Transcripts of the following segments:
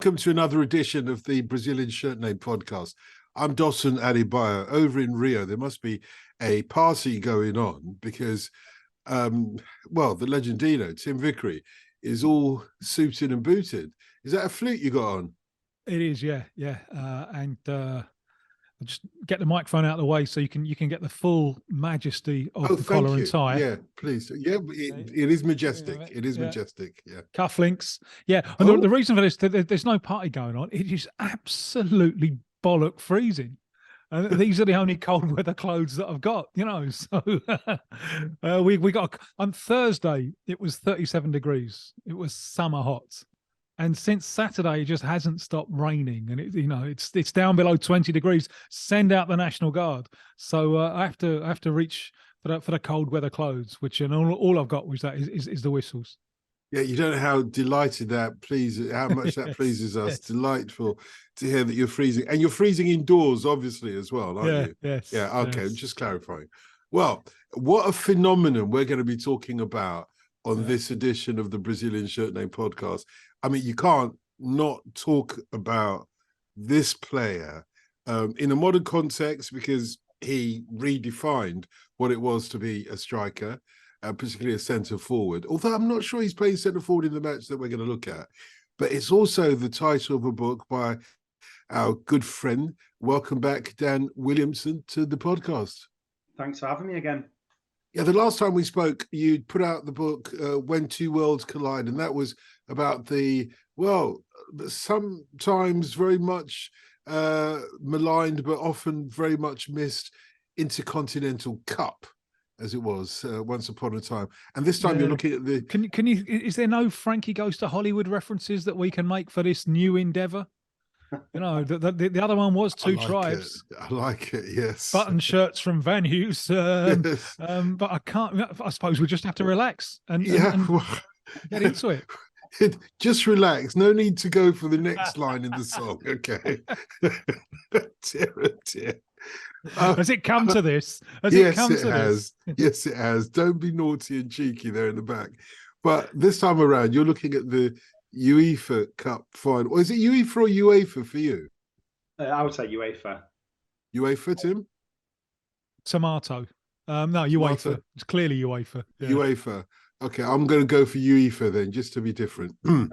Welcome to another edition of the Brazilian Shirt Name podcast. I'm Dotun Adebayo. Over in Rio, there must be a party going on because, the Legendino, Tim Vickery, is all suited and booted. Is that a flute you got on? It is, yeah. Just get the microphone out of the way so you can get the full majesty of the collar and tie. Yeah, please. Yeah, it is majestic. It is majestic. Yeah. Cufflinks. Yeah. And the reason for this, there's no party going on. It is absolutely bollock freezing. And these are the only cold weather clothes that I've got, So we got on Thursday, it was 37 degrees. It was summer hot. And since Saturday, it just hasn't stopped raining, and it's down below 20 degrees. Send out the National Guard. So I have to reach for the cold weather clothes, which all I've got was is the whistles. Yeah, you don't know how delighted how much that pleases us. Yes. Delightful to hear that you're freezing, and you're freezing indoors, obviously, as well, aren't you? Yes. Yeah. Okay. Yes. Just clarifying. Well, what a phenomenon we're going to be talking about on this edition of the Brazilian Shirt Name podcast. I mean, you can't not talk about this player in a modern context because he redefined what it was to be a striker, particularly a centre forward. Although I'm not sure he's playing centre forward in the match that we're going to look at. But it's also the title of a book by our good friend. Welcome back, Dan Williamson, to the podcast. Thanks for having me again. Yeah, the last time we spoke, you put out the book When Two Worlds Collide, and that was about sometimes very much maligned, but often very much missed Intercontinental Cup, as it was once upon a time. And this time you're looking at the... Can you? Is there no Frankie Goes to Hollywood references that we can make for this new endeavour? The other one was Two Tribes. I like it, yes. Button shirts from Van Hughes. Yes. But I can't. I suppose we just have to relax and get into it. Just relax. No need to go for the next line in the song. Okay. Dear. Has it come to this? Yes, it has. Don't be naughty and cheeky there in the back. But this time around, you're looking at the Uefa Cup Final. Or is it UEFA or UEFA for you? I would say UEFA. UEFA, Tim? Tomato. No, UEFA. Tomato. It's clearly UEFA. Yeah. UEFA. Okay, I'm going to go for UEFA then, just to be different. And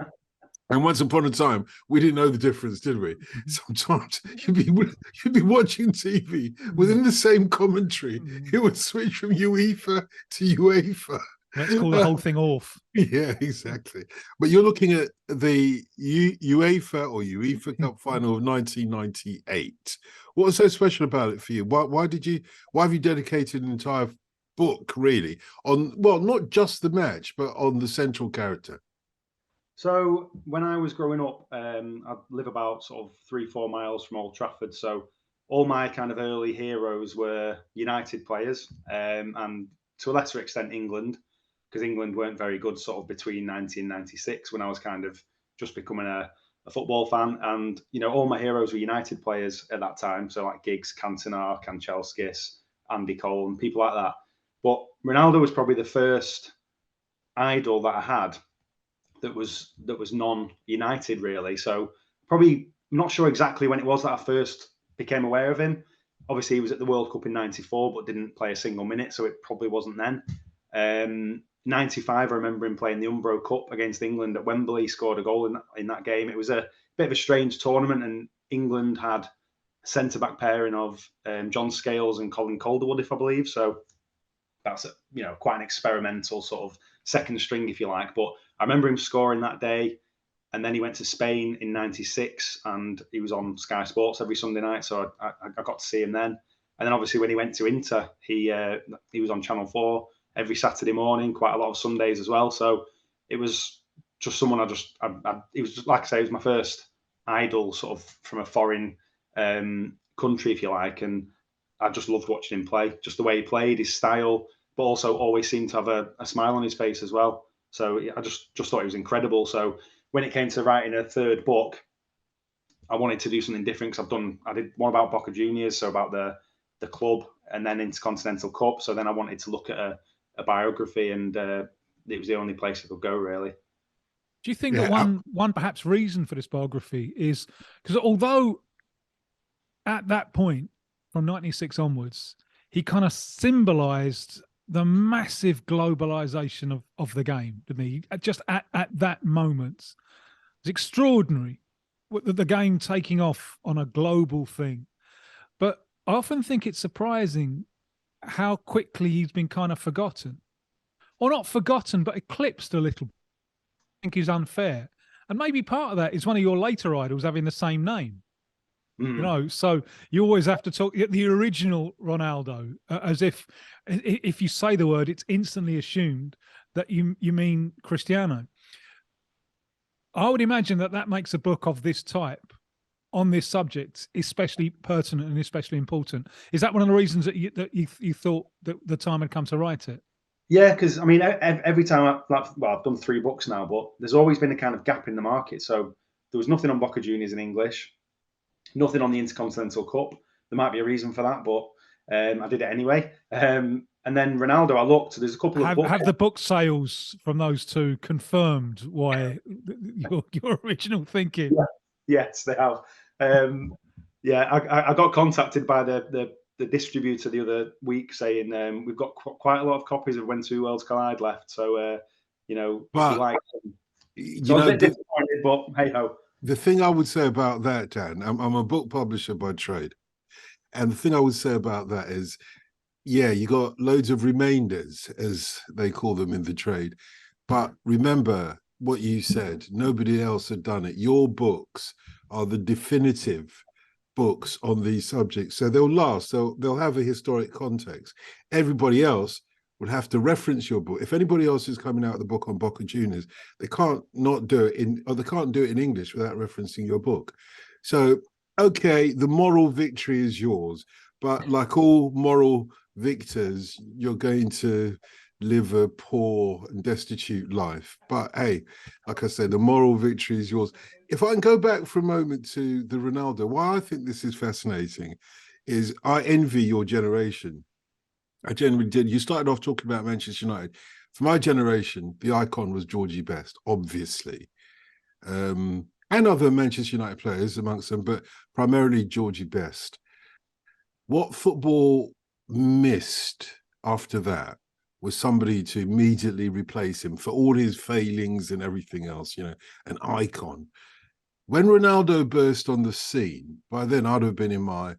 once upon a time, we didn't know the difference, did we? Sometimes you'd be watching TV within the same commentary. It would switch from UEFA to UEFA. Let's call the whole thing off. Yeah, exactly. But you're looking at the UEFA Cup Final of 1998. What was so special about it for you? Why have you dedicated an entire book really on, well, not just the match, but on the central character? So when I was growing up, I live about sort of 3-4 miles from Old Trafford. So all my kind of early heroes were United players, and to a lesser extent England, because England weren't very good sort of between 1996 when I was kind of just becoming a football fan. And, all my heroes were United players at that time. So like Giggs, Cantona, Kanchelskis, Andy Cole and people like that. But Ronaldo was probably the first idol that I had that was non-United really. So probably I'm not sure exactly when it was that I first became aware of him. Obviously he was at the World Cup in 94, but didn't play a single minute. So it probably wasn't then. 95, I remember him playing the Umbro Cup against England at Wembley. He scored a goal in that game. It was a bit of a strange tournament, and England had a centre-back pairing of John Scales and Colin Calderwood, if I believe. So that's quite an experimental sort of second string, if you like. But I remember him scoring that day, and then he went to Spain in 96, and he was on Sky Sports every Sunday night. So I got to see him then. And then obviously when he went to Inter, he was on Channel 4 every Saturday morning, quite a lot of Sundays as well. So it was just someone it was just, like I say, it was my first idol sort of from a foreign country, if you like. And I just loved watching him play, just the way he played, his style, but also always seemed to have a smile on his face as well. So I just thought he was incredible. So when it came to writing a third book, I wanted to do something different because I did one about Boca Juniors, so about the club, and then Intercontinental Cup. So then I wanted to look at a biography, and it was the only place I could go really. Do you think that Yeah, one perhaps reason for this biography is because although at that point from 96 onwards, he kind of symbolized the massive globalization of the game, didn't he? Just at that moment. It's extraordinary the game taking off on a global thing. But I often think it's surprising how quickly he's been kind of forgotten. Or not forgotten, but eclipsed a little. I think is unfair. And maybe part of that is one of your later idols having the same name. You know, so you always have to talk the original Ronaldo, as if you say the word, it's instantly assumed that you mean Cristiano. I would imagine that makes a book of this type on this subject especially pertinent and especially important. Is that one of the reasons that you thought that the time had come to write it? Yeah, because I mean, every time I've done 3 books now, but there's always been a kind of gap in the market. So there was nothing on Boca Juniors in English, nothing on the Intercontinental Cup. There might be a reason for that, but I did it anyway. And then Ronaldo, I looked. There's a couple of books. Have the book sales from those two confirmed why your original thinking? Yeah. Yes, they have. Yeah, I got contacted by the distributor the other week saying we've got quite a lot of copies of When Two Worlds Collide left. So you know, if you like them. So I was a bit disappointed, but hey ho. The thing I would say about that, Dan, I'm a book publisher by trade. And the thing I would say about that is, yeah, you got loads of remainders, as they call them in the trade. But remember what you said, nobody else had done it. Your books are the definitive books on these subjects. So they'll last, they'll have a historic context. Everybody else would have to reference your book. If anybody else is coming out with a book on Boca Juniors, they can't not do it they can't do it in English without referencing your book. So, okay, the moral victory is yours, but like all moral victors, you're going to live a poor and destitute life. But hey, like I said, the moral victory is yours. If I can go back for a moment to the Ronaldo, why I think this is fascinating is I envy your generation. I genuinely did. You started off talking about Manchester United. For my generation, the icon was Georgie Best, obviously. And other Manchester United players amongst them, but primarily Georgie Best. What football missed after that was somebody to immediately replace him for all his failings and everything else, you know, an icon. When Ronaldo burst on the scene, by then I'd have been in my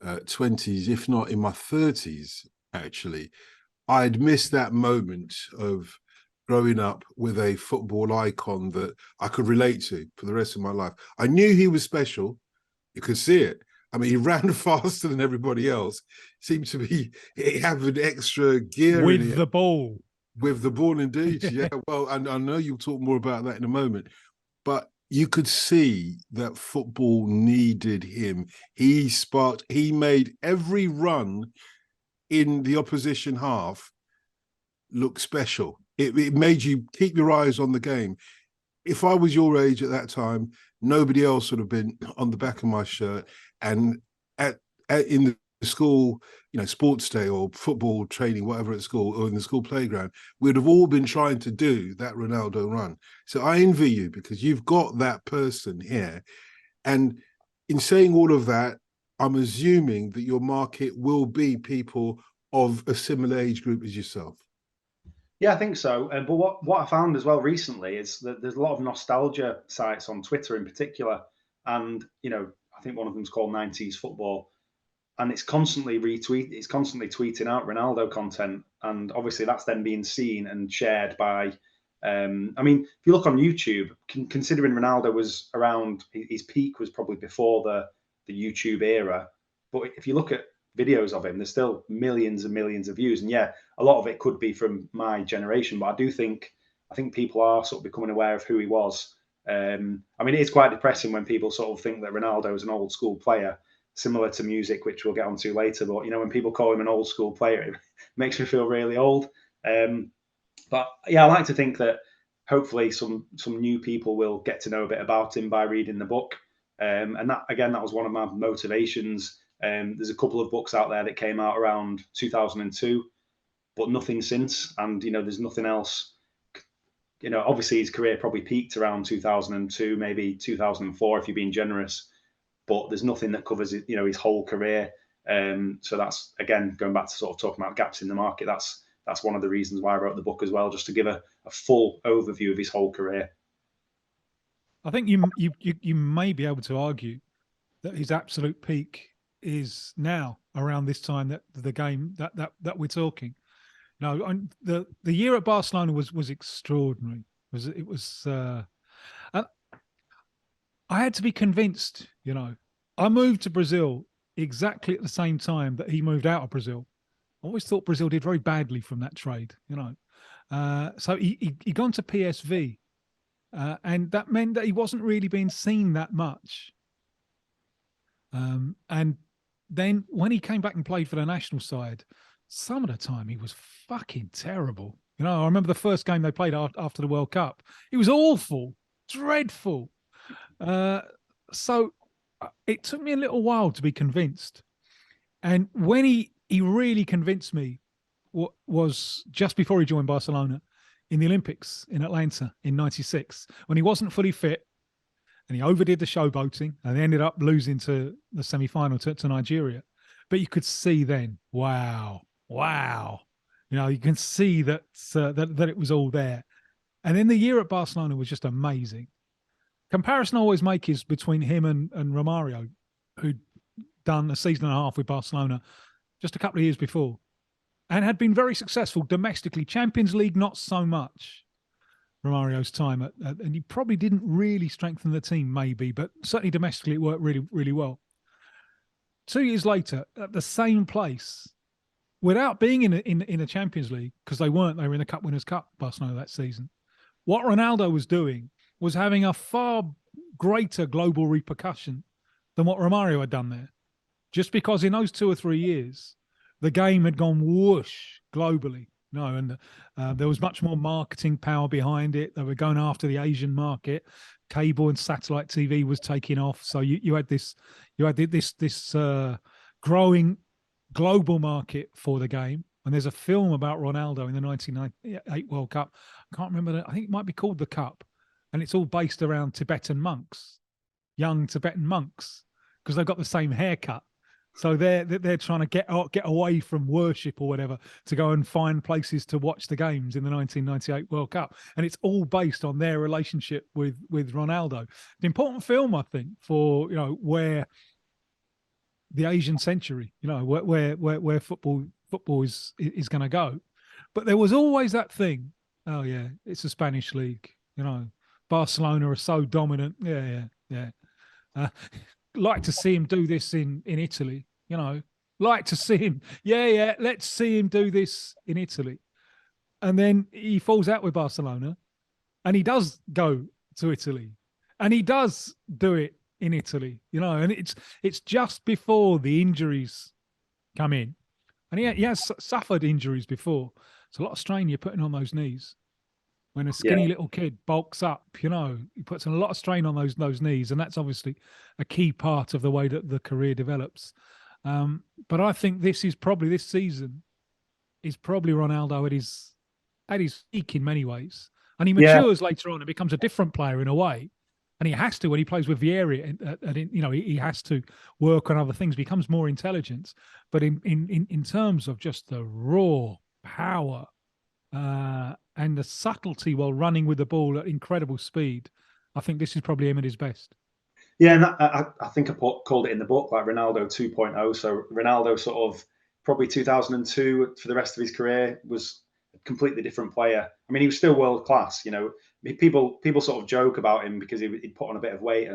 20s, if not in my 30s, actually. I'd missed that moment of growing up with a football icon that I could relate to for the rest of my life. I knew he was special. You could see it. I mean, he ran faster than everybody else. Seemed to be have an extra gear with the ball. With the ball, indeed. Yeah. Well, and I know you'll talk more about that in a moment, but you could see that football needed him. He made every run in the opposition half look special. It made you keep your eyes on the game. If I was your age at that time, nobody else would have been on the back of my shirt. And in the school, you know, sports day or football training, whatever at school or in the school playground, we'd have all been trying to do that Ronaldo run. So I envy you because you've got that person here. And in saying all of that, I'm assuming that your market will be people of a similar age group as yourself. Yeah, I think so. But what I found as well recently is that there's a lot of nostalgia sites on Twitter in particular. And, you know, I think one of them's called 90s Football. And it's constantly tweeting out Ronaldo content. And obviously that's then being seen and shared by, I mean, if you look on YouTube, considering Ronaldo was around, his peak was probably before the YouTube era. But if you look at videos of him, there's still millions and millions of views. And yeah, a lot of it could be from my generation, but I think people are sort of becoming aware of who he was. I mean, it's quite depressing when people sort of think that Ronaldo is an old school player, similar to music, which we'll get onto later. But, you know, when people call him an old school player, it makes me feel really old. But yeah, I like to think that hopefully some new people will get to know a bit about him by reading the book. And that was one of my motivations. There's a couple of books out there that came out around 2002, but nothing since. And, you know, there's nothing else obviously his career probably peaked around 2002, maybe 2004 if you're being generous. But there's nothing that covers his whole career. So that's, again, going back to sort of talking about gaps in the market. That's one of the reasons why I wrote the book as well, just to give a full overview of his whole career. I think you may be able to argue that his absolute peak is now around this time that the game that we're talking. No, the year at Barcelona was extraordinary. It was and I had to be convinced. I moved to Brazil exactly at the same time that he moved out of Brazil. I always thought Brazil did very badly from that trade. So he gone to PSV, and that meant that he wasn't really being seen that much. And then when he came back and played for the national side, some of the time he was fucking terrible. I remember the first game they played after the World Cup. He was awful, dreadful. So it took me a little while to be convinced. And when he really convinced me was just before he joined Barcelona in the Olympics in Atlanta in '96, when he wasn't fully fit and he overdid the showboating and they ended up losing to the semi-final to Nigeria. But you could see then, wow. You can see that it was all there. And then the year at Barcelona was just amazing. Comparison I always make is between him and Romario, who'd done a season and a half with Barcelona just a couple of years before and had been very successful domestically. Champions League, not so much. Romario's time and he probably didn't really strengthen the team, maybe, but certainly domestically it worked really, really well. 2 years later, at the same place, without being in a Champions League, because they were in the Cup Winners' Cup, Barcelona, that season. What Ronaldo was doing was having a far greater global repercussion than what Romario had done there. Just because in those 2 or 3 years, the game had gone whoosh globally. And there was much more marketing power behind it. They were going after the Asian market. Cable and satellite TV was taking off. So you had this growing global market for the game. And there's a film about Ronaldo in the 1998 World Cup. I can't remember. I think it might be called The Cup. And it's all based around Tibetan monks, young Tibetan monks, because they've got the same haircut. So they're trying to get away from worship or whatever to go and find places to watch the games in the 1998 World Cup. And it's all based on their relationship with Ronaldo. An important film, I think, for where the Asian century, where football is going to go. But there was always that thing. Oh yeah, it's a Spanish league. Barcelona are so dominant. Yeah. Like to see him do this in Italy. Like to see him. Yeah. Let's see him do this in Italy. And then he falls out with Barcelona, and he does go to Italy, and he does do it in Italy. And it's just before the injuries come in, and he has suffered injuries before. It's a lot of strain you're putting on those knees. When a skinny little kid bulks up, he puts a lot of strain on those knees, and that's obviously a key part of the way that the career develops. But I think this season is probably Ronaldo at his peak in many ways, and he matures later on and becomes a different player in a way. And he has to when he plays with Vieira. He has to work on other things, becomes more intelligent. But in terms of just the raw power. And the subtlety while running with the ball at incredible speed, I think this is probably him at his best. Yeah, and I think I called it in the book like Ronaldo 2.0. So Ronaldo sort of probably 2002 for the rest of his career was a completely different player. I mean, he was still world class. People sort of joke about him because he'd put on a bit of weight,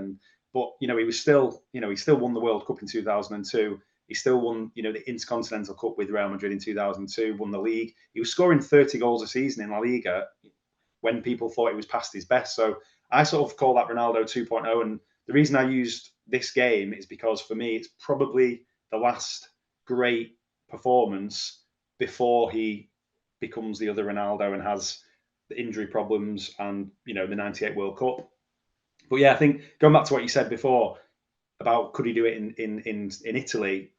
but he was still he still won the World Cup in 2002. He still won, the Intercontinental Cup with Real Madrid in 2002, won the league. He was scoring 30 goals a season in La Liga when people thought he was past his best. So I sort of call that Ronaldo 2.0. And the reason I used this game is because for me, it's probably the last great performance before he becomes the other Ronaldo and has the injury problems and, the 98 World Cup. But yeah, I think going back to what you said before about could he do it in Italy,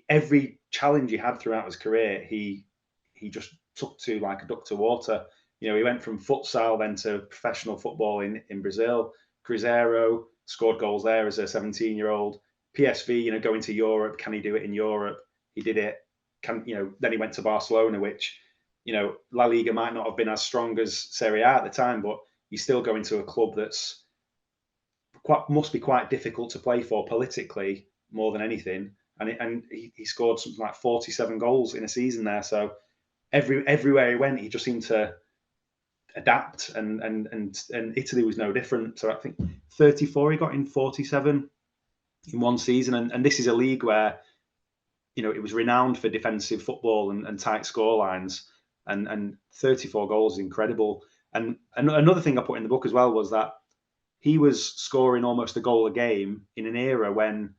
every challenge he had throughout his career, he just took to like a duck to water. You know, he went from futsal then to professional football in Brazil. Cruzeiro scored goals there as a 17-year-old. PSV, you know, going to Europe. Can he do it in Europe? He did it. Then he went to Barcelona, which, you know, La Liga might not have been as strong as Serie A at the time, but he's still going to a club that's must be quite difficult to play for politically more than anything. And he scored something like 47 goals in a season there. So everywhere he went, he just seemed to adapt, and Italy was no different. So I think 34 he got in 47 in one season, and this is a league where, you know, it was renowned for defensive football and tight score lines, and 34 goals is incredible. And another thing I put in the book as well was that he was scoring almost a goal a game in an era when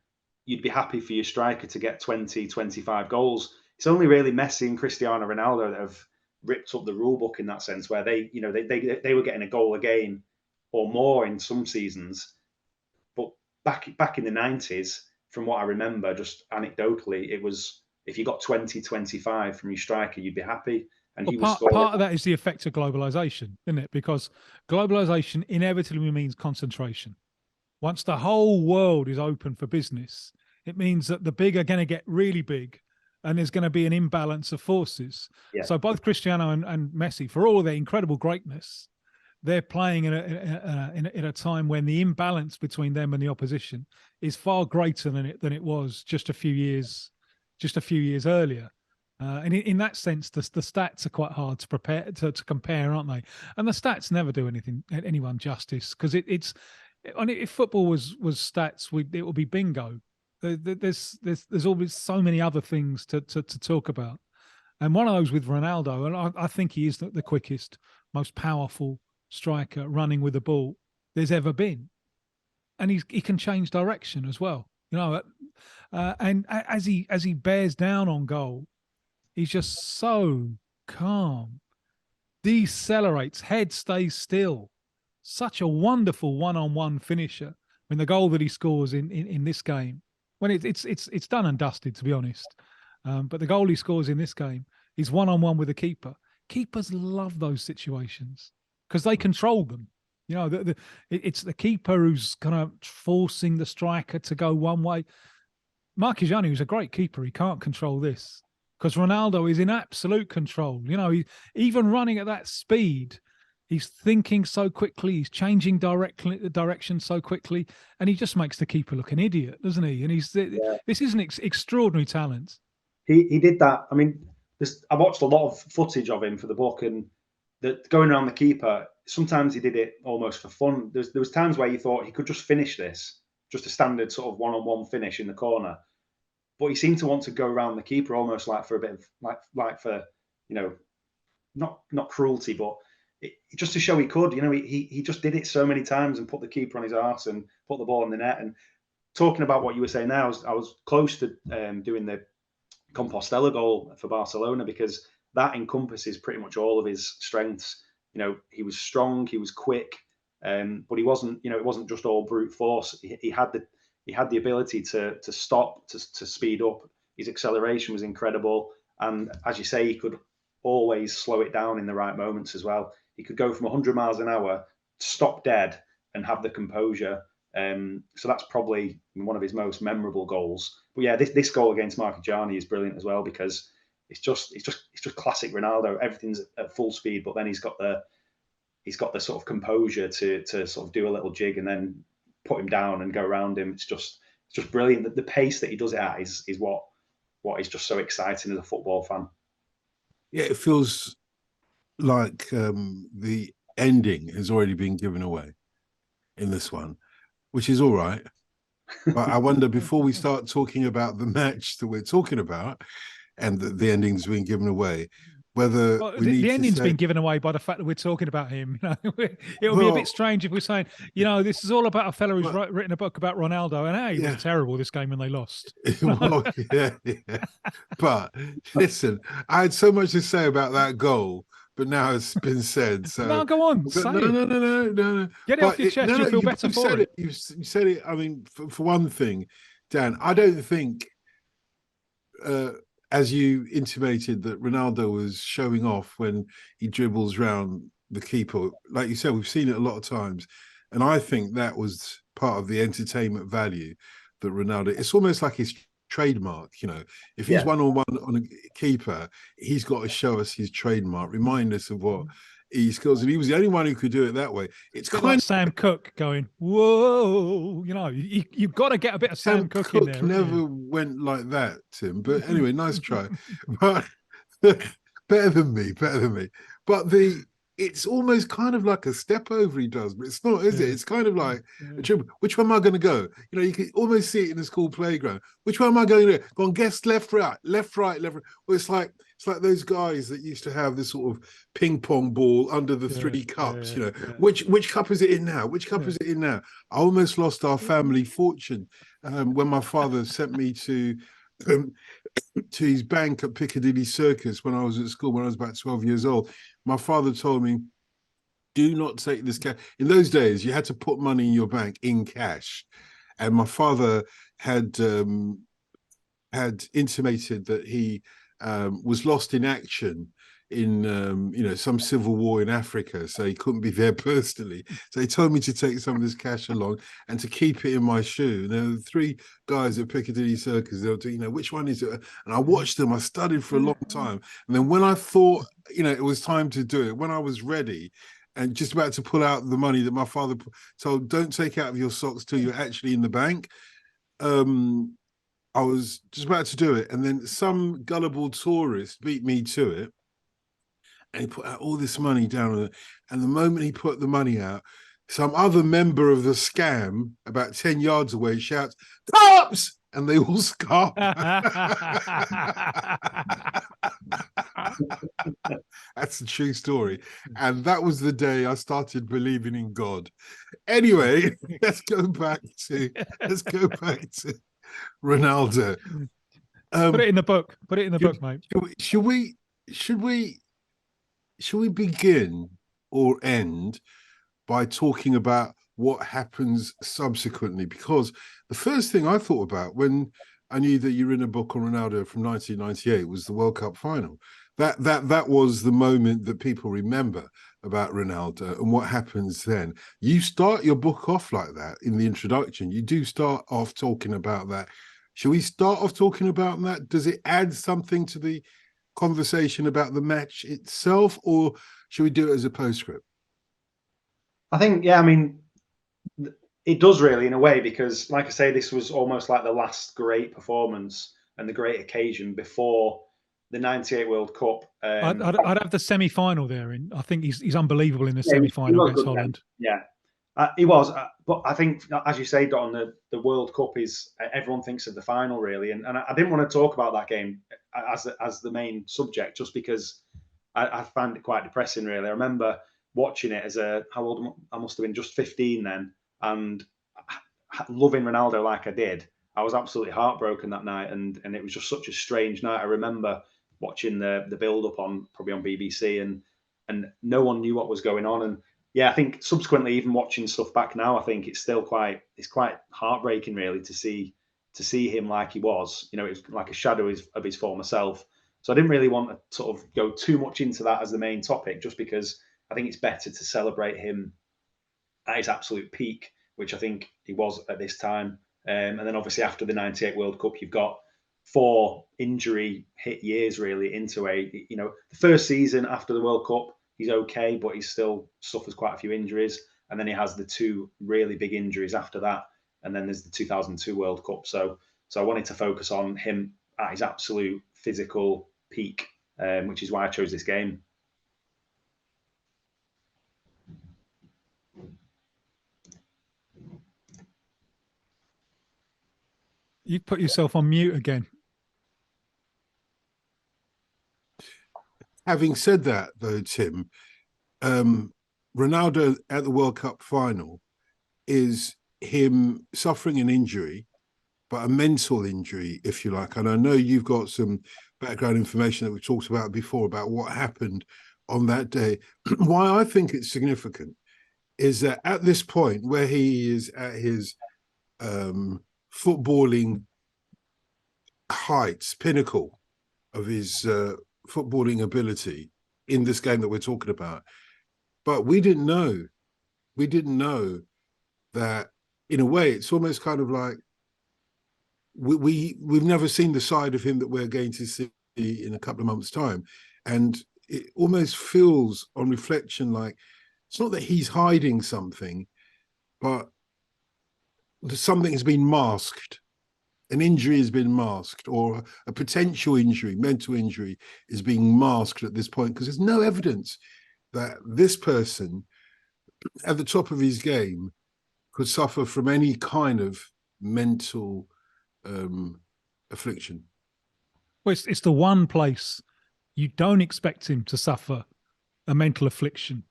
you'd be happy for your striker to get 20, 25 goals. It's only really Messi and Cristiano Ronaldo that have ripped up the rule book in that sense, where they were getting a goal a game or more in some seasons. But back in the 90s, from what I remember, just anecdotally, it was if you got 20, 25 from your striker, you'd be happy. And he was scoring. Part of that is the effect of globalization, isn't it? Because globalization inevitably means concentration. Once the whole world is open for business, it means that the big are going to get really big, and there's going to be an imbalance of forces. Yeah. So both Cristiano and Messi, for all their incredible greatness, they're playing in a time when the imbalance between them and the opposition is far greater than it was just a few years earlier. And in that sense, the stats are quite hard to compare, aren't they? And the stats never do anyone justice, because if football was stats, it would be bingo. There's always so many other things to talk about, and one of those with Ronaldo, and I think he is the quickest, most powerful striker running with the ball there's ever been, and he can change direction as well, you know. And as he bears down on goal, he's just so calm, decelerates, head stays still. Such a wonderful one-on-one finisher. I mean, the goal that he scores in this game, when it's done and dusted, to be honest. But the goal he scores in this game is one-on-one with the keeper. Keepers love those situations because they control them. You know, it's the keeper who's kind of forcing the striker to go one way. Marchigiani, who's a great keeper, he can't control this because Ronaldo is in absolute control. You know, even running at that speed, he's thinking so quickly, he's changing direction so quickly, and he just makes the keeper look an idiot, doesn't he? And this is an extraordinary talent. He did that. I mean, I watched a lot of footage of him for the book, and going around the keeper, sometimes he did it almost for fun. There was times where you thought he could just finish this, just a standard sort of one-on-one finish in the corner. But he seemed to want to go around the keeper almost like for a bit of like for, you know, not cruelty, but just to show he could. You know, he just did it so many times and put the keeper on his arse and put the ball in the net. And talking about what you were saying now, I was close to doing the Compostela goal for Barcelona, because that encompasses pretty much all of his strengths. You know, he was strong, he was quick, but he wasn't. You know, it wasn't just all brute force. He had the ability to stop, to speed up. His acceleration was incredible, and as you say, he could always slow it down in the right moments as well. He could go from 100 miles an hour, stop dead, and have the composure. So that's probably one of his most memorable goals. But yeah, this goal against Marchigiani is brilliant as well, because it's just classic Ronaldo. Everything's at full speed, but then he's got the sort of composure to sort of do a little jig and then put him down and go around him. It's just brilliant. The pace that he does it at is what is just so exciting as a football fan. Yeah, it feels like the ending has already been given away in this one, which is all right. But I wonder, before we start talking about the match that we're talking about and the ending's been given away, whether the ending's been given away by the fact that we're talking about him. You know, it would be a bit strange if we're saying, you know, this is all about a fella who's written a book about Ronaldo, and hey, it was terrible this game when they lost. Well, yeah. But listen, I had so much to say about that goal, but now it's been said. So no, go on. No. Get it off your chest. You feel better for it. You said it. I mean, for one thing, Dan, I don't think, as you intimated, that Ronaldo was showing off when he dribbles round the keeper. Like you said, we've seen it a lot of times. And I think that was part of the entertainment value that Ronaldo, it's almost like his trademark, you know. If he's 1-on-1 on a keeper, he's got to show us his trademark, remind us of what he scores. And he was the only one who could do it that way. It's kind kind like of Sam Cooke going, whoa, you know, you've got to get a bit of Sam Cooke in there. Never went like that, Tim. But anyway, nice try. But better than me. But it's almost kind of like a step over he does, but it's not, is it? It's kind of like a triple. Which one am I going to go? You know, you can almost see it in the school playground. Which one am I going to do? Go on, guess left, right, left, right, left, right. Well, it's like those guys that used to have this sort of ping pong ball under the three cups. You know, which cup is it in now? Which cup is it in now? I almost lost our family fortune when my father sent me to his bank at Piccadilly Circus when I was at school, when I was about 12 years old. My father told me, do not take this cash. In those days, you had to put money in your bank in cash. And my father had intimated that he was lost in action in some civil war in Africa, so he couldn't be there personally. So he told me to take some of this cash along and to keep it in my shoe. And there were three guys at Piccadilly Circus. They were doing, which one is it? And I watched them. I studied for a long time. And then when I thought, it was time to do it, when I was ready and just about to pull out the money that my father told, don't take out of your socks till you're actually in the bank. I was just about to do it. And then some gullible tourist beat me to it. And he put out all this money down on it. And the moment he put the money out, some other member of the scam about 10 yards away shouts, "Cops!" And they all scarf. That's a true story. And that was the day I started believing in God. Anyway, let's go back to Ronaldo. Put it in the book. Put it in the book, mate. Should we begin or end by talking about what happens subsequently? Because the first thing I thought about when I knew that you were in a book on Ronaldo from 1998 was the World Cup final. That was the moment that people remember about Ronaldo and what happens then. You start your book off like that in the introduction. You do start off talking about that. Should we start off talking about that? Does it add something to the conversation about the match itself, or should we do it as a postscript? I think, it does really in a way, because like I say, this was almost like the last great performance and the great occasion before the 98 World Cup. I'd have the semi-final there. I think he's unbelievable in the semi-final against Holland. He was. But I think, as you say, Don, the World Cup is, everyone thinks of the final, really. And I didn't want to talk about that game as the main subject, just because I found it quite depressing, really. I remember watching it as how old I must have been, just 15 then, and loving Ronaldo like I did. I was absolutely heartbroken that night, and it was just such a strange night. I remember watching the build-up probably on BBC, and no one knew what was going on. And I think subsequently, even watching stuff back now, I think it's still quite heartbreaking, really, to see him like he was. It was like a shadow of his former self. So I didn't really want to sort of go too much into that as the main topic, just because I think it's better to celebrate him at his absolute peak, which I think he was at this time. And then obviously after the 98 World Cup, you've got 4 injury hit years really into the first season after the World Cup, he's okay, but he still suffers quite a few injuries. And then he has the 2 really big injuries after that. And then there's the 2002 World Cup. So I wanted to focus on him at his absolute physical peak, which is why I chose this game. You've put yourself on mute again. Having said that, though, Tim, Ronaldo at the World Cup final is him suffering an injury, but a mental injury, if you like. And I know you've got some background information that we talked about before about what happened on that day. Why I think it's significant is that at this point where he is at his footballing heights, pinnacle of his footballing ability in this game that we're talking about, but we didn't know. We didn't know that. In a way, it's almost kind of like we've never seen the side of him that we're going to see in a couple of months' time, and it almost feels, on reflection, like it's not that he's hiding something, but something has been masked. An injury has been masked, or a potential injury, mental injury, is being masked at this point, because there's no evidence that this person at the top of his game could suffer from any kind of mental affliction. Well, it's the one place you don't expect him to suffer a mental affliction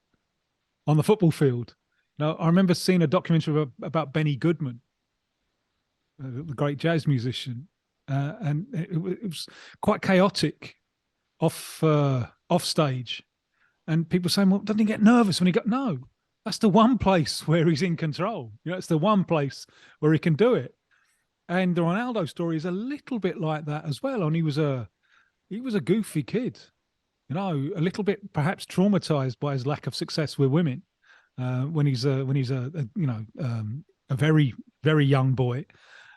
on the football field. Now, I remember seeing a documentary about Benny Goodman, the great jazz musician, and it was quite chaotic off stage. And people saying, "Well, doesn't he get nervous when he got?" No, that's the one place where he's in control. It's the one place where he can do it. And the Ronaldo story is a little bit like that as well. And he was a goofy kid, a little bit perhaps traumatized by his lack of success with women when he's a very, very young boy.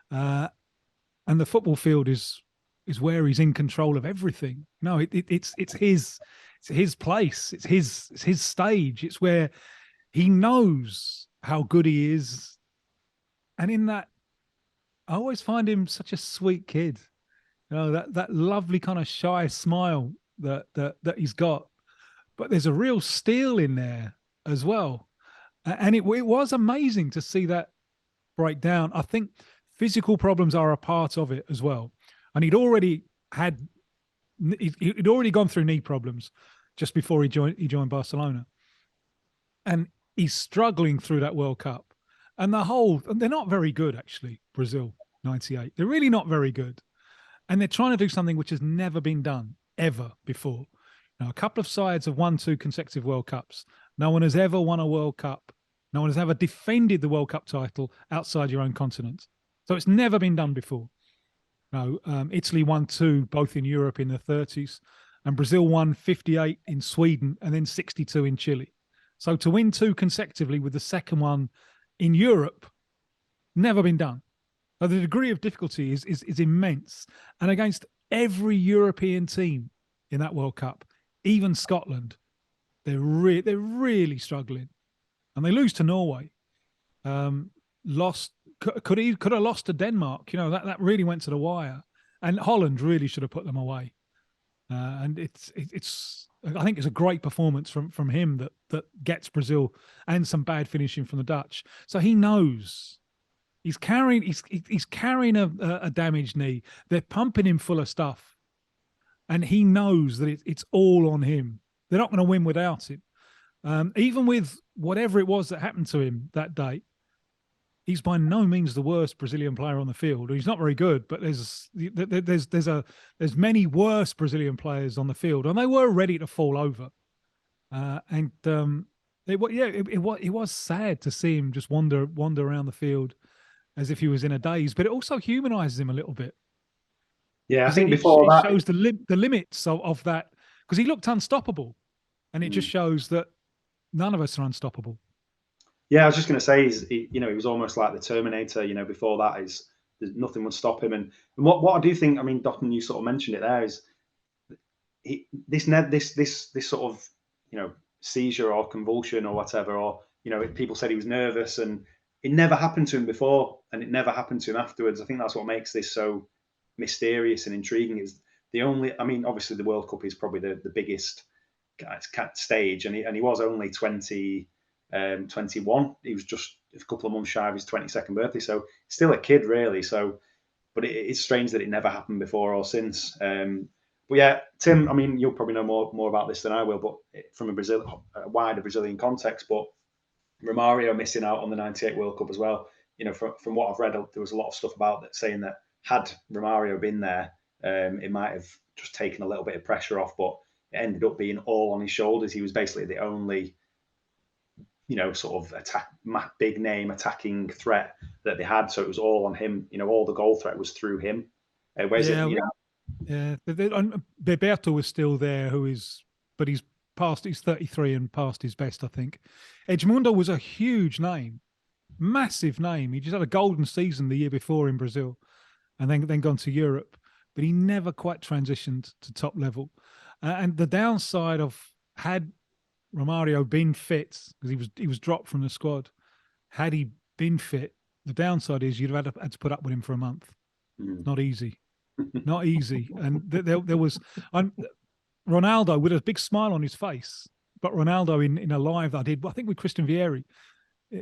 And the football field is where he's in control of everything. No, it's his place. It's his stage. It's where he knows how good he is. And in that, I always find him such a sweet kid. That lovely kind of shy smile that he's got. But there's a real steel in there as well. And it was amazing to see that break down. I think physical problems are a part of it as well. And he'd already gone through knee problems just before he joined Barcelona. And he's struggling through that World Cup. And they're not very good, actually, Brazil, 98. They're really not very good. And they're trying to do something which has never been done, ever before. Now, a couple of sides have won 2 consecutive World Cups. No one has ever won a World Cup. No one has ever defended the World Cup title outside your own continent. So it's never been done before. No, Italy won 2, both in Europe in the 30s, and Brazil won 58 in Sweden and then 62 in Chile. So to win 2 consecutively with the second one in Europe, never been done. So the degree of difficulty is immense. And against every European team in that World Cup, even Scotland, they're really struggling. And they lose to Norway. Could have lost to Denmark. That really went to the wire. And Holland really should have put them away. And it's I think it's a great performance from him that gets Brazil, and some bad finishing from the Dutch. So he knows he's carrying a damaged knee. They're pumping him full of stuff, and he knows that it's all on him. They're not going to win without him. Even with whatever it was that happened to him that day, he's by no means the worst Brazilian player on the field. He's not very good, but there's many worse Brazilian players on the field, and they were ready to fall over. It was sad to see him just wander around the field as if he was in a daze, but it also humanizes him a little bit. Yeah, I think before it that shows the limits of that, because he looked unstoppable, and it just shows that none of us are unstoppable. Yeah, I was just going to say, he was almost like the Terminator. Before that, nothing would stop him. And what I do think, I mean, Dotun, you sort of mentioned it there, is this sort of seizure or convulsion or whatever, or people said he was nervous, and it never happened to him before, and it never happened to him afterwards. I think that's what makes this so mysterious and intriguing. Is obviously the World Cup is probably the biggest stage, and he was only 21. He was just a couple of months shy of his 22nd birthday, so still a kid, really. So, but it's strange that it never happened before or since. But yeah, Tim, I mean, you'll probably know more about this than I will, but from a wider Brazilian context. But Romario missing out on the '98 World Cup as well. From what I've read, there was a lot of stuff about that saying that had Romario been there, it might have just taken a little bit of pressure off, but it ended up being all on his shoulders. He was basically the only sort of big name attacking threat that they had. So it was all on him. All the goal threat was through him. Yeah. Bebeto was still there, but he's he's 33 and past his best, I think. Edmundo was a huge name, massive name. He just had a golden season the year before in Brazil, and then gone to Europe, but he never quite transitioned to top level. And the downside of, had Romario been fit, because he was dropped from the squad, had he been fit, the downside is you'd have had to put up with him for a month. Not easy, not easy. And there was Ronaldo with a big smile on his face, but Ronaldo in a live that I did, I think with Christian Vieri,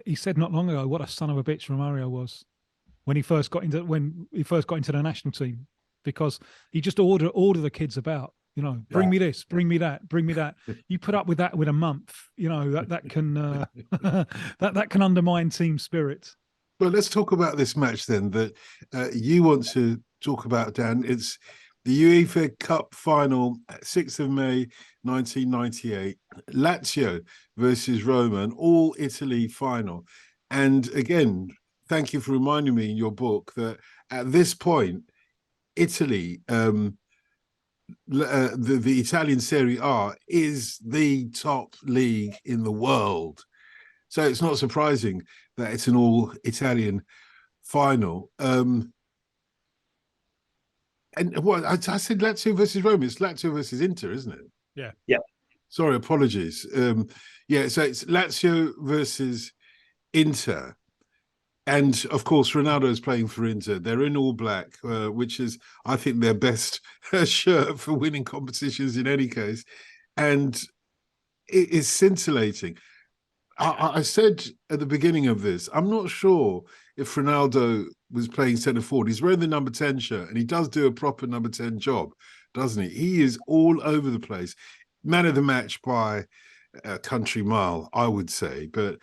he said not long ago what a son of a bitch Romario was when he first got into the national team, because he just order the kids about. Bring me this, bring me that, bring me that. You put up with that with a month, that can that can undermine team spirit. Well, let's talk about this match then that you want to talk about, Dan. It's the UEFA Cup Final, 6th of May, 1998. Lazio versus Roma, an all-Italy final. And again, thank you for reminding me in your book that at this point, Italy, the Italian Serie A is the top league in the world. So it's not surprising that it's an all-Italian final. And what I said, Lazio versus Roma. It's Lazio versus Inter, isn't it? Yeah. Yeah. Sorry, apologies. So it's Lazio versus Inter. And of course, Ronaldo is playing for Inter. They're in all black, which is, I think, their best shirt for winning competitions in any case. And it is scintillating. I said at the beginning of this, I'm not sure if Ronaldo was playing centre forward. He's wearing the number 10 shirt, and he does do a proper number 10 job, doesn't he? He is all over the place. Man of the match by a country mile, I would say. But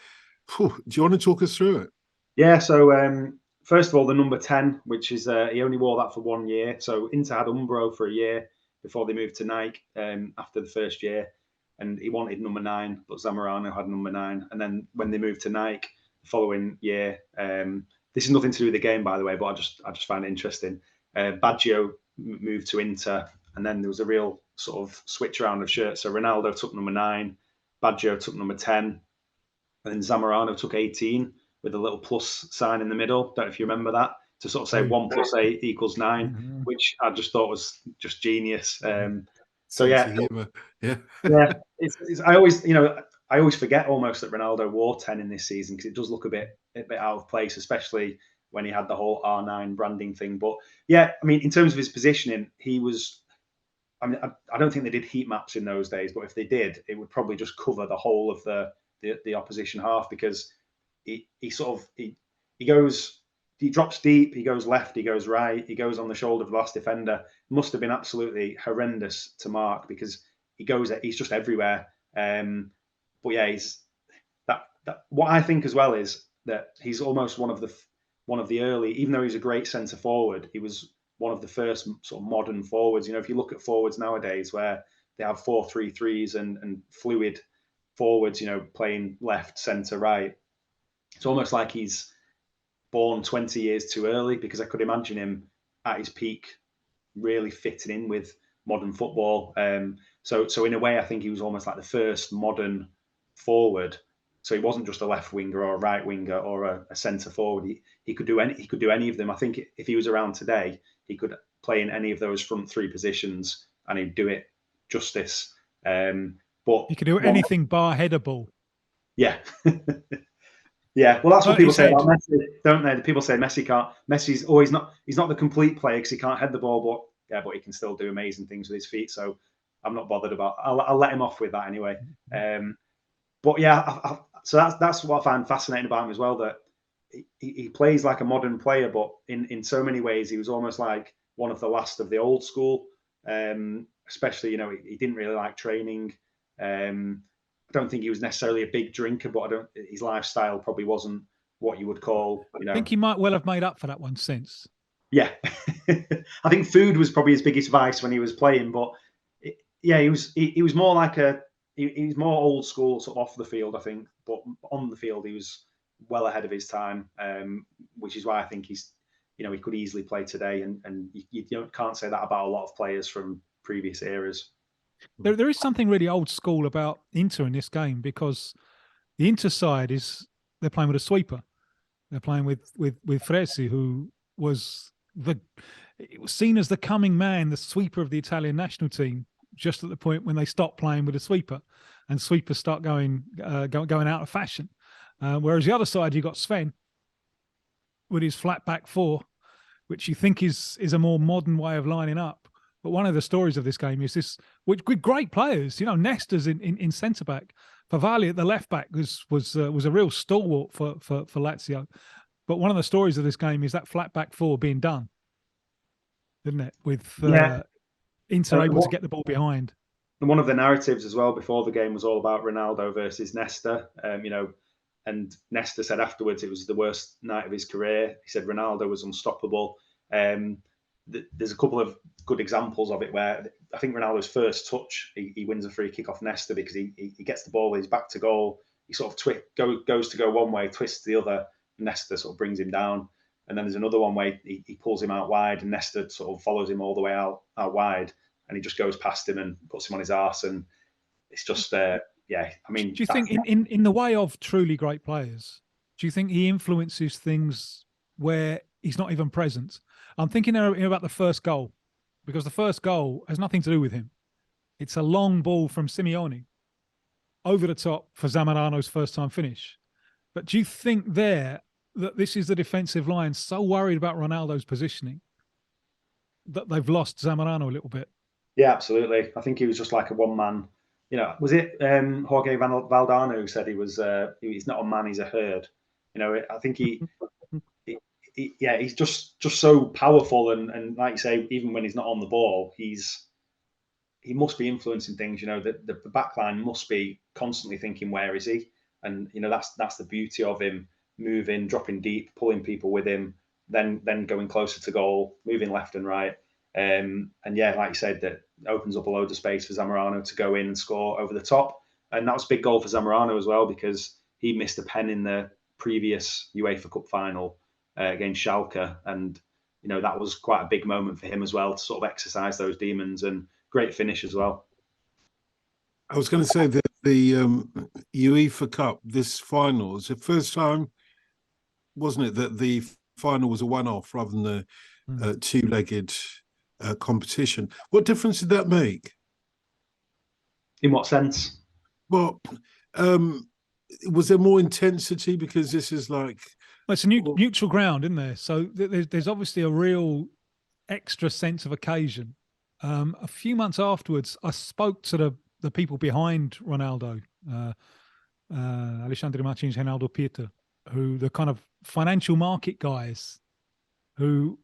do you want to talk us through it? Yeah, so first of all, the number 10, which is, he only wore that for 1 year. So Inter had Umbro for a year before they moved to Nike after the first year. And he wanted number 9, but Zamorano had number 9. And then when they moved to Nike the following year, this is nothing to do with the game, by the way, but I just find it interesting. Baggio moved to Inter, and then there was a real sort of switch around of shirts. So Ronaldo took number 9, Baggio took number 10, and then Zamorano took 18 with a little plus sign in the middle. Don't know if you remember that, to sort of say 1 + 8 = 9, which I just thought was just genius. So yeah, I always forget almost that Ronaldo wore 10 in this season, because it does look a bit out of place, especially when he had the whole R9 branding thing. But yeah, I mean, in terms of his positioning, he was. I mean, I don't think they did heat maps in those days, but if they did, it would probably just cover the whole of the opposition half, because he drops deep, he goes left, he goes right, he goes on the shoulder of the last defender. Must have been absolutely horrendous to mark, because he's just everywhere. But yeah, he's that. What I think as well is that he's almost one of the early, even though he's a great centre forward, he was one of the first sort of modern forwards. If you look at forwards nowadays, where they have 4-3-3s and fluid forwards, playing left, centre, right, it's almost like he's born 20 years too early, because I could imagine him at his peak really fitting in with modern football. So in a way, I think he was almost like the first modern forward. So he wasn't just a left winger or a right winger or a centre forward. He could do any of them. I think if he was around today, he could play in any of those front 3 positions, and he'd do it justice. But he could do anything bar header ball. Yeah. Yeah, well, that's what people say about Messi, don't they? People say Messi can't. Messi's always not. He's not the complete player because he can't head the ball, but he can still do amazing things with his feet. So I'm not bothered about. I'll let him off with that anyway. But yeah, so that's what I find fascinating about him as well. That he plays like a modern player, but in so many ways he was almost like one of the last of the old school. Especially, he didn't really like training. I don't think he was necessarily a big drinker, but his lifestyle probably wasn't what you would call, I think he might well have made up for that one since. Yeah. I think food was probably his biggest vice when he was playing, but he was more like he was more old school, sort of off the field, I think, but on the field he was well ahead of his time, which is why I think he could easily play today, and you can't say that about a lot of players from previous eras. There is something really old school about Inter in this game, because the Inter side they're playing with a sweeper. They're playing with Fresi, who was seen as the coming man, the sweeper of the Italian national team, just at the point when they stopped playing with a sweeper, and sweepers start going out of fashion. Whereas the other side, you got Sven with his flat back four, which you think is a more modern way of lining up. But one of the stories of this game is this, with great players. You know, Nesta's in centre back. Favali at the left back was a real stalwart for Lazio. But one of the stories of this game is that flat back four being done, didn't it? With Inter able to get the ball behind. And one of the narratives as well before the game was all about Ronaldo versus Nesta. And Nesta said afterwards it was the worst night of his career. He said Ronaldo was unstoppable. There's a couple of good examples of it where I think Ronaldo's first touch, he wins a free kick off Nesta because he gets the ball with his back to goal. He sort of goes to go one way, twists the other. Nesta sort of brings him down. And then there's another one where he pulls him out wide, and Nesta sort of follows him all the way out wide, and he just goes past him and puts him on his arse. And it's just, I mean. Do you think in the way of truly great players, do you think he influences things where he's not even present? I'm thinking about the first goal, because the first goal has nothing to do with him. It's a long ball from Simeone over the top for Zamorano's first time finish. But do you think that this is the defensive line so worried about Ronaldo's positioning that they've lost Zamorano a little bit? Yeah, absolutely. I think he was just like a one-man. You know, was it Jorge Valdano who said he's not a man, he's a herd? You know, I think he's just so powerful, and like you say, even when he's not on the ball, he must be influencing things. You know, the back line must be constantly thinking, where is he? And you know, that's the beauty of him, moving, dropping deep, pulling people with him, then going closer to goal, moving left and right. And yeah, like you said, that opens up a load of space for Zamorano to go in and score over the top. And that was a big goal for Zamorano as well, because he missed a pen in the previous UEFA Cup Final against Schalke. And, you know, that was quite a big moment for him as well, to sort of exercise those demons, and great finish as well. I was going to say that the UEFA Cup, this final, is the first time, wasn't it, that the final was a one-off rather than a two-legged competition. What difference did that make? In what sense? Well, was there more intensity because this is like... Well, it's a neutral ground, isn't there? So there's obviously a real extra sense of occasion. A few months afterwards, I spoke to the people behind Ronaldo, Alexandre Martins, Ronaldo Pieter, who the kind of financial market guys who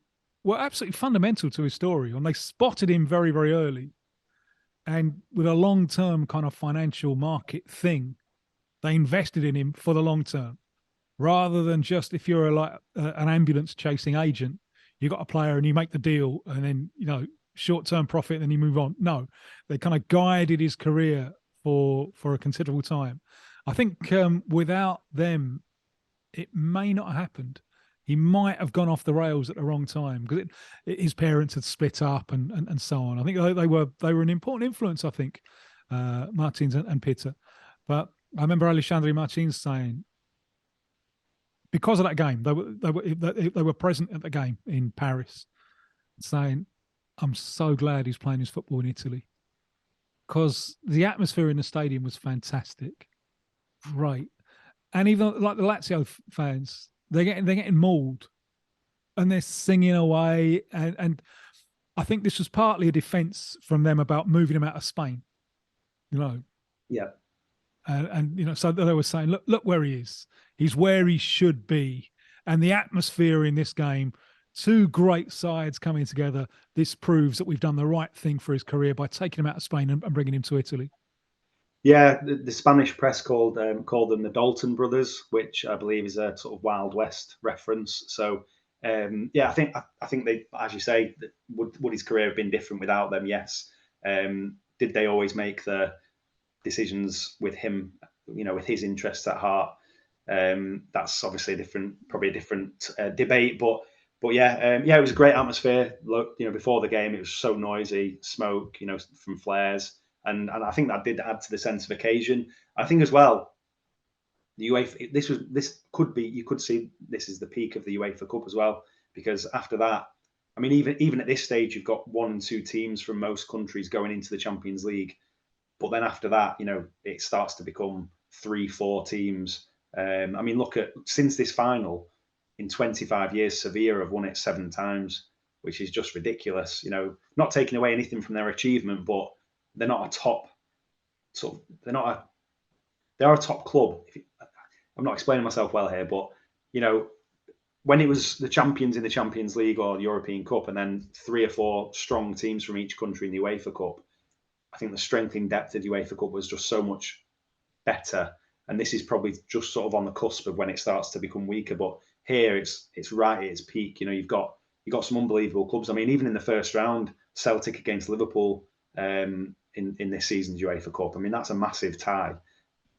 were absolutely fundamental to his story. And they spotted him very, very early. And with a long-term kind of financial market thing, they invested in him for the long term, rather than just, if you're an ambulance chasing agent, you got a player and you make the deal and then, you know, short-term profit and then you move on. No, they kind of guided his career for a considerable time. I think without them, it may not have happened. He might have gone off the rails at the wrong time because his parents had split up and so on. I think they were an important influence, I think, Martins and Peter. But I remember Alexandre Martins saying, because of that game, they were present at the game in Paris, saying, I'm so glad he's playing his football in Italy, because the atmosphere in the stadium was fantastic. Great. And even like the Lazio fans, they're getting mauled and they're singing away. And I think this was partly a defense from them about moving him out of Spain, you know? Yeah. And you know, so they were saying, look where he is. He's where he should be. And the atmosphere in this game, two great sides coming together, this proves that we've done the right thing for his career by taking him out of Spain and bringing him to Italy. Yeah, the Spanish press called them the Dalton brothers, which I believe is a sort of Wild West reference. So, yeah, I think they, as you say, would his career have been different without them? Yes. Did they always make the decisions with him, you know, with his interests at heart? That's obviously probably a different debate. But yeah, it was a great atmosphere. Look, you know, before the game, it was so noisy, smoke, you know, from flares. and I think that did add to the sense of occasion. I think as well, the UEFA, you could see this is the peak of the UEFA Cup as well, because after that, I mean, even at this stage, you've got 1 and 2 teams from most countries going into the Champions League, but then after that, it starts to become 3, 4 teams. I mean, look at since this final, in 25 years, Sevilla have won it 7 times, which is just ridiculous. Not taking away anything from their achievement, but they're not a top they are a top club. I'm not explaining myself well here, but when it was the champions in the Champions League or the European Cup, and then 3 or 4 strong teams from each country in the UEFA Cup, I think the strength in depth of the UEFA Cup was just so much better. And this is probably just sort of on the cusp of when it starts to become weaker. But here it's right at its peak. You've got some unbelievable clubs. I mean, even in the first round, Celtic against Liverpool in this season's UEFA Cup. I mean, that's a massive tie.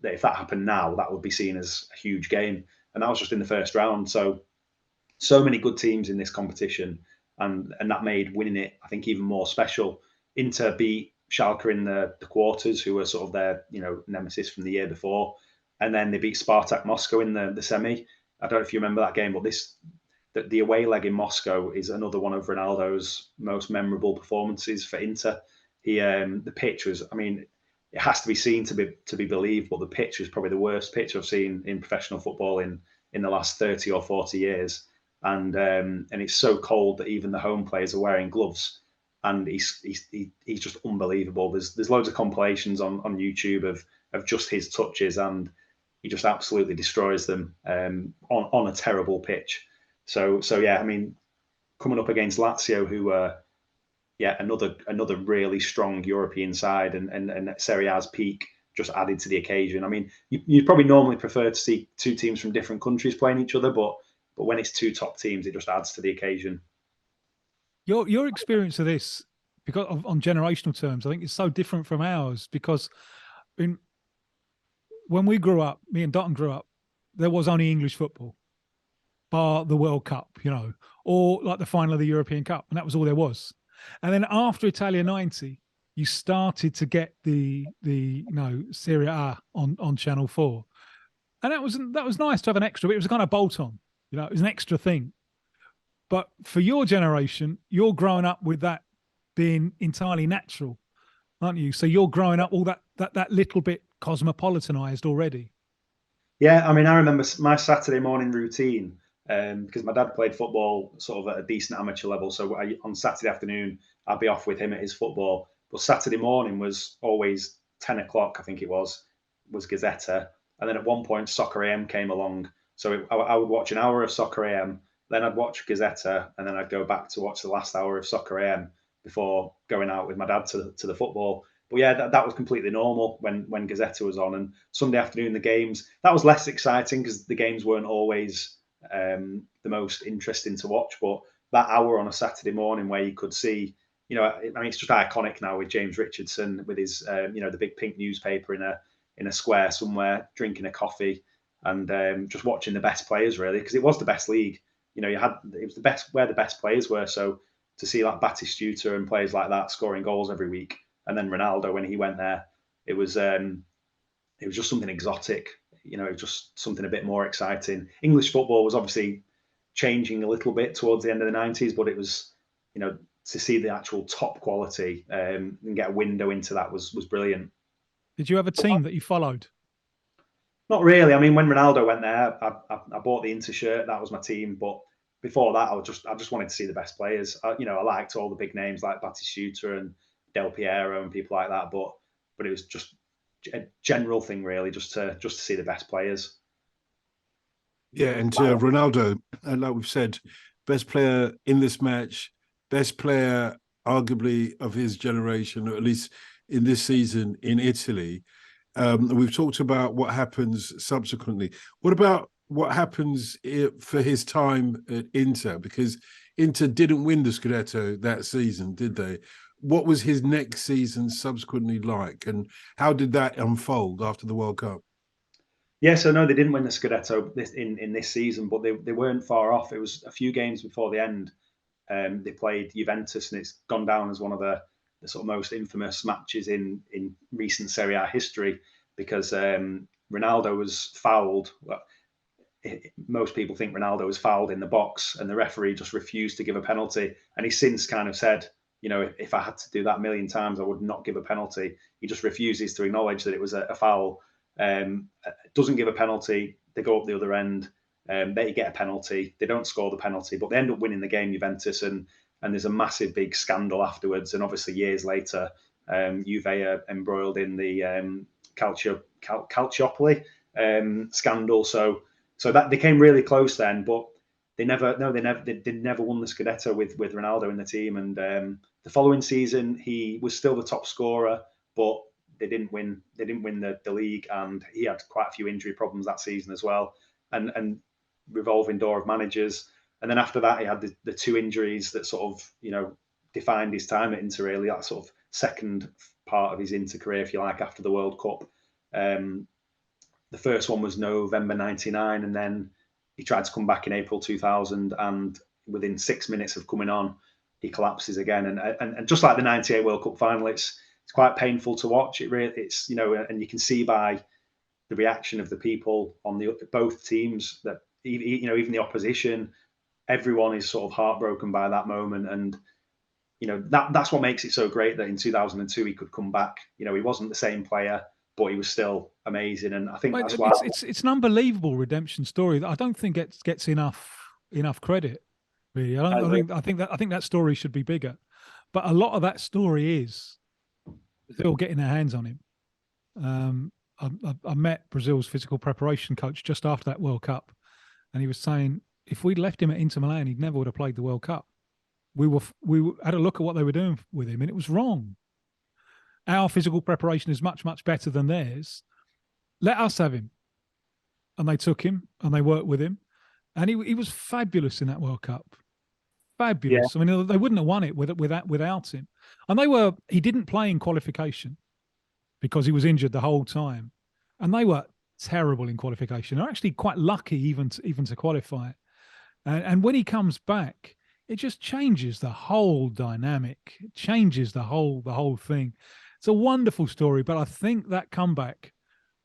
That if that happened now, that would be seen as a huge game. And that was just in the first round. So many good teams in this competition, and that made winning it, I think, even more special. Inter beat Schalke in the quarters, who were sort of their nemesis from the year before, and then they beat Spartak Moscow in the semi. I don't know if you remember that game, but the away leg in Moscow is another one of Ronaldo's most memorable performances for Inter. The pitch was, I mean, it has to be seen to be believed, but the pitch was probably the worst pitch I've seen in professional football in the last 30 or 40 years. And it's so cold that even the home players are wearing gloves, and he's just unbelievable. There's loads of compilations on YouTube of just his touches, and he just absolutely destroys them on a terrible pitch. So yeah, I mean, coming up against Lazio, who were another really strong European side, and Serie A's peak just added to the occasion. I mean, you'd probably normally prefer to see 2 teams from different countries playing each other, but when it's 2 top teams, it just adds to the occasion. Your experience of this, because on generational terms, I think it's so different from ours, because when we grew up, me and Dotun grew up, there was only English football, bar the World Cup, or like the final of the European Cup, and that was all there was. And then after Italia 90, you started to get the Serie A on Channel 4. And that was nice to have an extra, but it was kind of bolt on, it was an extra thing. But for your generation, you're growing up with that being entirely natural, aren't you? So you're growing up all that little bit cosmopolitanized already. Yeah, I mean, I remember my Saturday morning routine, because my dad played football sort of at a decent amateur level. So on Saturday afternoon, I'd be off with him at his football. But Saturday morning was always 10 o'clock, I think it was Gazzetta. And then at one point, Soccer AM came along. So I would watch an hour of Soccer AM, then I'd watch Gazzetta, and then I'd go back to watch the last hour of Soccer AM before going out with my dad to the football. But yeah, that was completely normal when Gazzetta was on. And Sunday afternoon, the games, that was less exciting because the games weren't always the most interesting to watch. But that hour on a Saturday morning where you could see, I mean, it's just iconic now with James Richardson with his, the big pink newspaper in a square somewhere, drinking a coffee and just watching the best players, really, because it was the best league. It was the best where the best players were. So to see like Batistuta and players like that scoring goals every week, and then Ronaldo when he went there, it was just something exotic. It was just something a bit more exciting. English football was obviously changing a little bit towards the end of the 90s, but it was, to see the actual top quality and get a window into that was brilliant. Did you have a team that you followed? Not really. I mean, when Ronaldo went there, I bought the Inter shirt. That was my team. But before that, I just wanted to see the best players. I liked all the big names like Batistuta and Del Piero and people like that. But it was just a general thing, really, just to see the best players. Yeah, and Ronaldo, like we've said, best player in this match, best player arguably of his generation, or at least in this season in Italy. We've talked about what happens subsequently. What about what happens for his time at Inter? Because Inter didn't win the Scudetto that season, did they? What was his next season subsequently like, and how did that unfold after the World Cup? Yeah, so no, they didn't win the Scudetto in this season, but they weren't far off. It was a few games before the end. They played Juventus, and it's gone down as one of the the sort of most infamous matches in recent Serie A history, because Ronaldo was fouled. Well, most people think Ronaldo was fouled in the box, and the referee just refused to give a penalty. And he's since kind of said, you know, if I had to do that a million times, I would not give a penalty. He just refuses to acknowledge that it was a foul. Doesn't give a penalty. They go up the other end. They get a penalty. They don't score the penalty, but they end up winning the game, Juventus, and there's a massive big scandal afterwards. And obviously, years later, Juve are embroiled in the Calciopoli scandal. So that they came really close then, but they never won the Scudetto with Ronaldo in the team. And the following season, he was still the top scorer, but they didn't win the league, and he had quite a few injury problems that season as well. And revolving door of managers. And then after that, he had the two injuries that sort of, you know, defined his time at Inter, really, that sort of second part of his Inter career, if you like, after the World Cup. The first one was November 99, and then he tried to come back in April 2000, and within 6 minutes of coming on, he collapses again. And just like the 98 World Cup final, it's quite painful to watch. It's, you know, and you can see by the reaction of the people on both teams that, you know, even the opposition, everyone is sort of heartbroken by that moment. And, you know, that's what makes it so great that in 2002 he could come back. You know, he wasn't the same player, but he was still amazing. And I think that's why it's an unbelievable redemption story that I don't think gets enough credit. Really, I think that story should be bigger. But a lot of that story is Brazil getting their hands on him. I met Brazil's physical preparation coach just after that World Cup, and he was saying if we'd left him at Inter Milan, he never would have played the World Cup. We had a look at what they were doing with him, and it was wrong. Our physical preparation is much, much better than theirs. Let us have him. And they took him and they worked with him. And he was fabulous in that World Cup. Fabulous. Yeah. I mean, they wouldn't have won it without him. And he didn't play in qualification because he was injured the whole time. And they were terrible in qualification. They're actually quite lucky even to qualify. And when he comes back, it just changes the whole dynamic. It changes the whole thing. It's a wonderful story, but I think that comeback,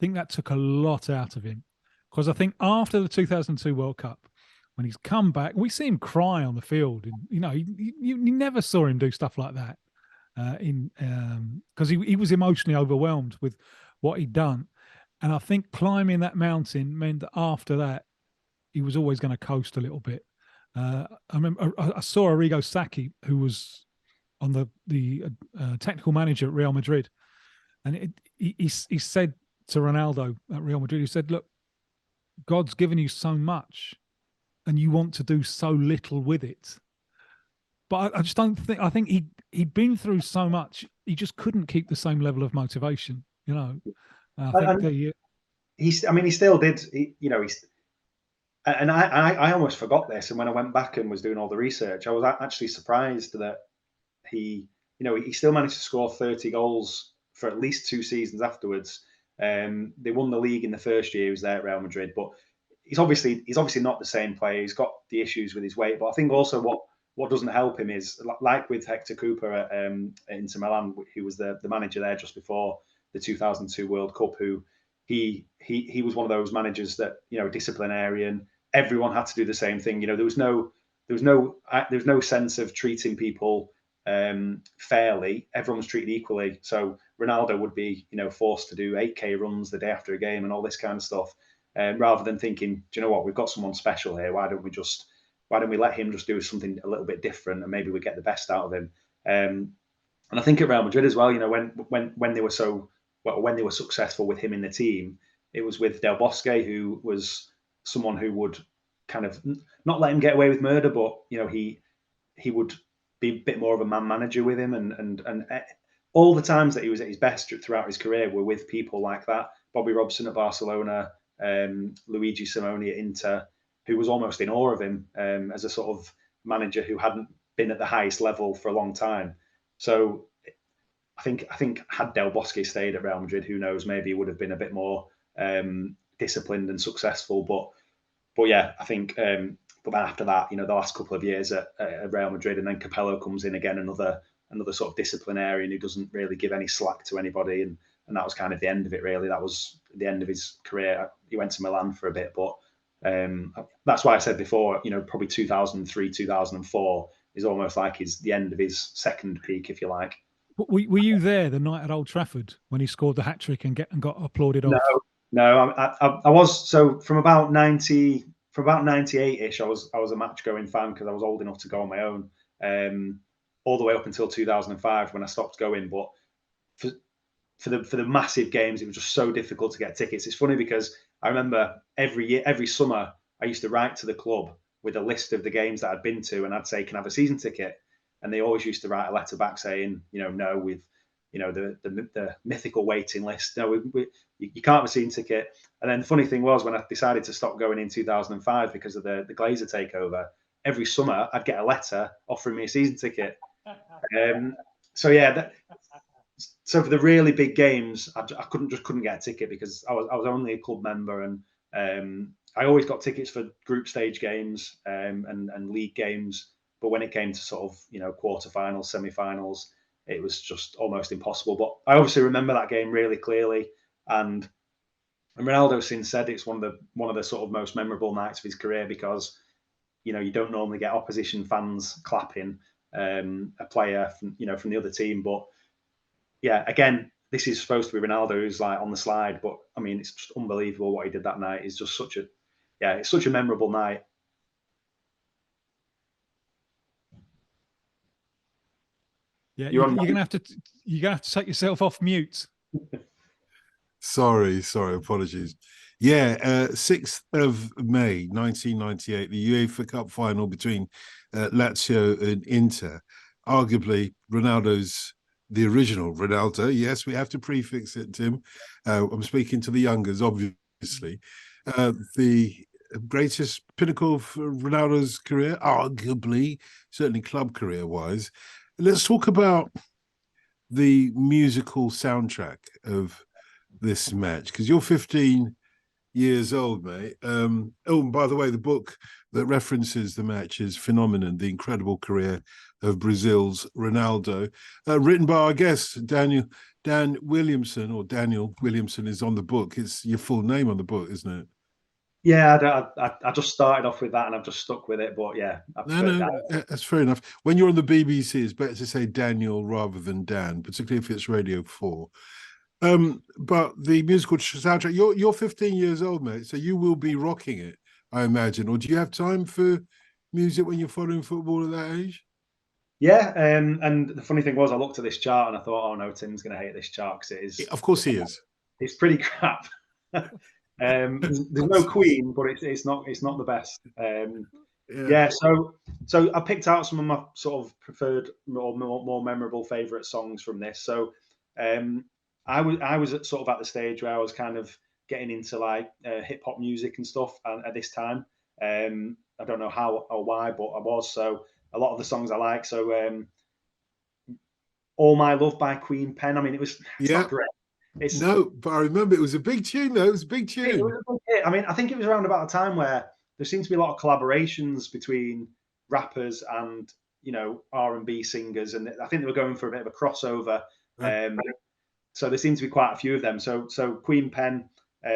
that took a lot out of him. Because I think after the 2002 World Cup, when he's come back, we see him cry on the field. And, you know, you never saw him do stuff like that. Because he was emotionally overwhelmed with what he'd done. And I think climbing that mountain meant that after that, he was always going to coast a little bit. I remember I saw Arrigo Sacchi, who was on the technical manager at Real Madrid, and he said to Ronaldo at Real Madrid, he said, "Look, God's given you so much, and you want to do so little with it." But I just don't think. I think he'd been through so much, he just couldn't keep the same level of motivation. You know, I think he still did. And I almost forgot this. And when I went back and was doing all the research, I was actually surprised that he still managed to score 30 goals for at least 2 seasons afterwards. They won the league in the first year he was there at Real Madrid, but he's obviously not the same player. He's got the issues with his weight, but I think also what doesn't help him is, like with Hector Cooper at Inter Milan, who was the manager there just before the 2002 World Cup, who he was one of those managers that, you know, disciplinarian. Everyone had to do the same thing. You know, there was no sense of treating people fairly. Everyone was treated equally. So Ronaldo would be, you know, forced to do 8K runs the day after a game and all this kind of stuff, rather than thinking, do you know what, we've got someone special here. Why don't we let him just do something a little bit different, and maybe we get the best out of him. And I think at Real Madrid as well, you know, when they were successful with him in the team, it was with Del Bosque, who was someone who would kind of not let him get away with murder, but, you know, he would be a bit more of a man manager with him, and all the times that he was at his best throughout his career were with people like that. Bobby Robson at Barcelona, Luigi Simone at Inter, who was almost in awe of him as a sort of manager who hadn't been at the highest level for a long time. So I think had Del Bosque stayed at Real Madrid, who knows, maybe he would have been a bit more disciplined and successful. But yeah, I think. But then after that, you know, the last couple of years at Real Madrid, and then Capello comes in again, another another sort of disciplinarian who doesn't really give any slack to anybody, and that was kind of the end of it, really. That was the end of his career. He went to Milan for a bit, but that's why I said before, probably 2003, 2004 is almost like the end of his second peak, if you like. Were you there the night at Old Trafford when he scored the hat trick and got applauded off? No, I was. So from about 98-ish, I was a match going fan because I was old enough to go on my own, all the way up until 2005 when I stopped going. But for the massive games, it was just so difficult to get tickets. It's funny because I remember every summer I used to write to the club with a list of the games that I'd been to, and I'd say, "Can I have a season ticket?" And they always used to write a letter back saying, no, with the mythical waiting list. No, you can't have a season ticket. And then the funny thing was, when I decided to stop going in 2005 because of the Glazer takeover, every summer I'd get a letter offering me a season ticket. So for the really big games, I couldn't get a ticket because I was only a club member, and I always got tickets for group stage games and league games. But when it came to sort of quarterfinals, semi-finals, it was just almost impossible. But I obviously remember that game really clearly, and Ronaldo since said it's one of the sort of most memorable nights of his career because you don't normally get opposition fans clapping a player from the other team. But yeah, again, this is supposed to be Ronaldo who's like on the slide, but I mean it's just unbelievable what he did that night. It's just it's such a memorable night. Yeah, you're gonna have to take yourself off mute. Sorry, apologies. Yeah, 6th of May, 1998, the UEFA Cup Final between Lazio and Inter. Arguably, Ronaldo's the original Ronaldo. Yes, we have to prefix it, Tim. I'm speaking to the youngers, obviously. The greatest pinnacle of Ronaldo's career, arguably, certainly club career-wise. Let's talk about the musical soundtrack of this match, because you're 15 years old, mate. And by the way, the book that references the match is Phenomenon, The Incredible Career of Brazil's Ronaldo, written by our guest, Dan Williamson, or Daniel Williamson is on the book. It's your full name on the book, isn't it? Yeah, I just started off with that and I've just stuck with it. But yeah, that's fair enough. When you're on the BBC, it's better to say Daniel rather than Dan, particularly if it's Radio 4. But the musical soundtrack, you're 15 years old, mate, so you will be rocking it, I imagine. Or do you have time for music when you're following football at that age? Yeah, and the funny thing was, I looked at this chart and I thought, oh no, Tim's going to hate this chart because it is. Of course he is. It's pretty crap. There's no Queen, but it's not the best. So I picked out some of my sort of preferred or more memorable favourite songs from this. So I was at the stage where I was kind of getting into like hip hop music and stuff at this time. I don't know how or why, but I was. So a lot of the songs I like. So All My Love by Queen Pen. I mean, it's not great. But I remember it was a big tune, though. It was a big tune. I mean, I think it was around about a time where there seemed to be a lot of collaborations between rappers and R&B singers, and I think they were going for a bit of a crossover. So there seemed to be quite a few of them. So Queen Pen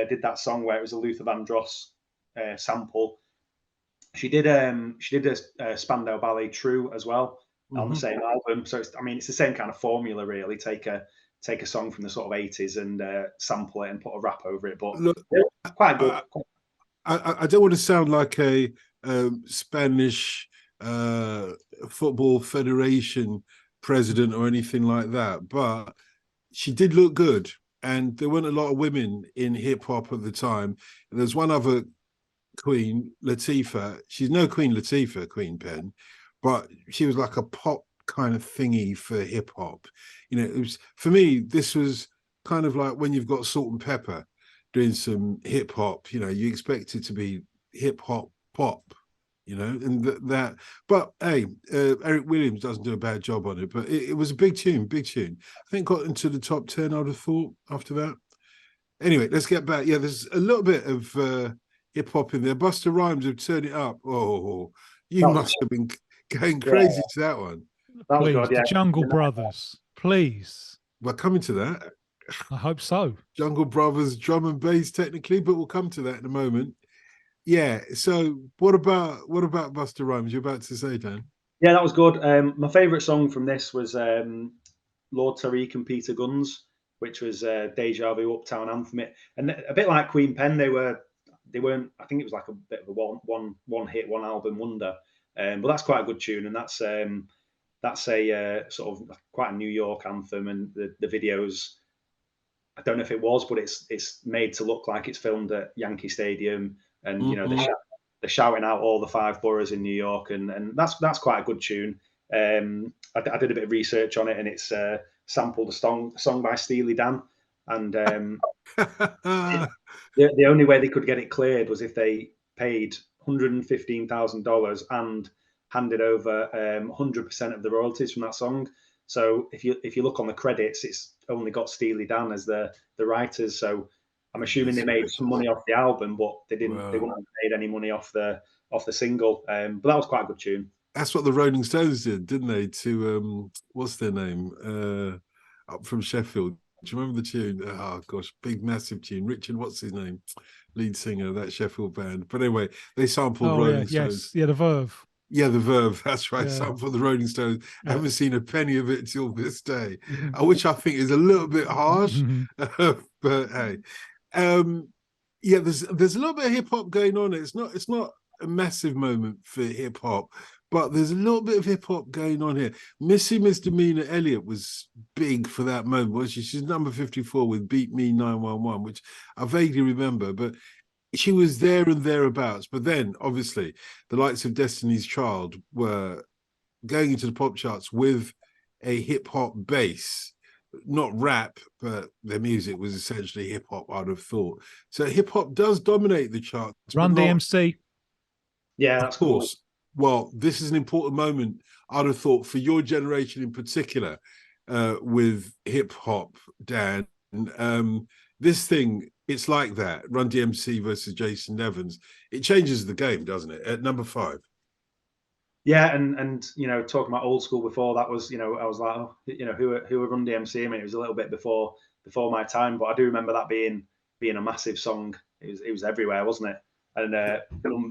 did that song where it was a Luther Vandross sample. She did a Spandau Ballet True as well on the same album. So it's the same kind of formula, really. Take a song from the sort of 80s and sample it and put a rap over it. But look, quite good. I don't want to sound like a Spanish Football Federation president or anything like that, but she did look good. And there weren't a lot of women in hip hop at the time. And there's one other queen, Latifah. She's no Queen Latifah, Queen Pen, but she was like a pop kind of thingy for hip hop. It was, for me, this was kind of like when you've got Salt and Pepper doing some hip hop, you expect it to be hip hop pop, and that. But hey, Eric Williams doesn't do a bad job on it, but it was a big tune. I think got into the top 10, I'd have thought, after that. Anyway, let's get back. Yeah, there's a little bit of hip hop in there. Busta Rhymes have turned it up. Oh, you must have been going crazy to that one. That was Please, good. the Yeah. Jungle Brothers. Please. We're coming to that. I hope so. Jungle Brothers, drum and bass, technically, but we'll come to that in a moment. Yeah. So, what about Busta Rhymes? You're about to say, Dan? Yeah, that was good. My favourite song from this was Lord Tariq and Peter Guns, which was Deja Vu Uptown Anthem. And a bit like Queen Pen, they weren't. I think it was like a bit of a one hit, one album wonder. But that's quite a good tune, and that's a sort of quite a New York anthem, and the videos. I don't know if it was, but it's made to look like it's filmed at Yankee Stadium, and you know they're shouting out all the 5 boroughs in New York, and that's quite a good tune. I did a bit of research on it, and it's sampled a song by Steely Dan, and the only way they could get it cleared was if they paid $115,000 and handed over 100% of the royalties from that song. So if you look on the credits, it's only got Steely Dan as the writers. So I'm assuming they made some money off the album, but they didn't. Wow. They wouldn't have made any money off the single. But that was quite a good tune. That's what the Rolling Stones did, didn't they? To what's their name? Up from Sheffield. Do you remember the tune? Oh gosh, big massive tune. Richard, what's his name? Lead singer of that Sheffield band. But anyway, they sampled Rolling Stones. Yes, yeah, the Verve. Yeah, the Verve. That's right. Sampled the Rolling Stones. I haven't seen a penny of it till this day, which I think is a little bit harsh. But hey, yeah, there's a little bit of hip hop going on. It's not a massive moment for hip hop, but there's a little bit of hip hop going on here. Missy Misdemeanor Elliott was big for that moment, wasn't she? She's number 54 with Beat Me 911, which I vaguely remember, but she was there and thereabouts. But then, obviously, the likes of Destiny's Child were going into the pop charts with a hip hop base. Not rap, but their music was essentially hip hop, I'd have thought. So hip hop does dominate the charts. Run DMC. Yeah, that's of course. Cool. Well, this is an important moment, I'd have thought, for your generation in particular, with hip hop, Dan. This thing, it's like that. Run DMC versus Jason Evans. It changes the game, doesn't it? At number 5. Yeah, and you know, talking about old school before, that was, you know, I was like, oh, you know, who are Run DMC? I mean, it was a little bit before my time, but I do remember that being a massive song. It was everywhere, wasn't it? And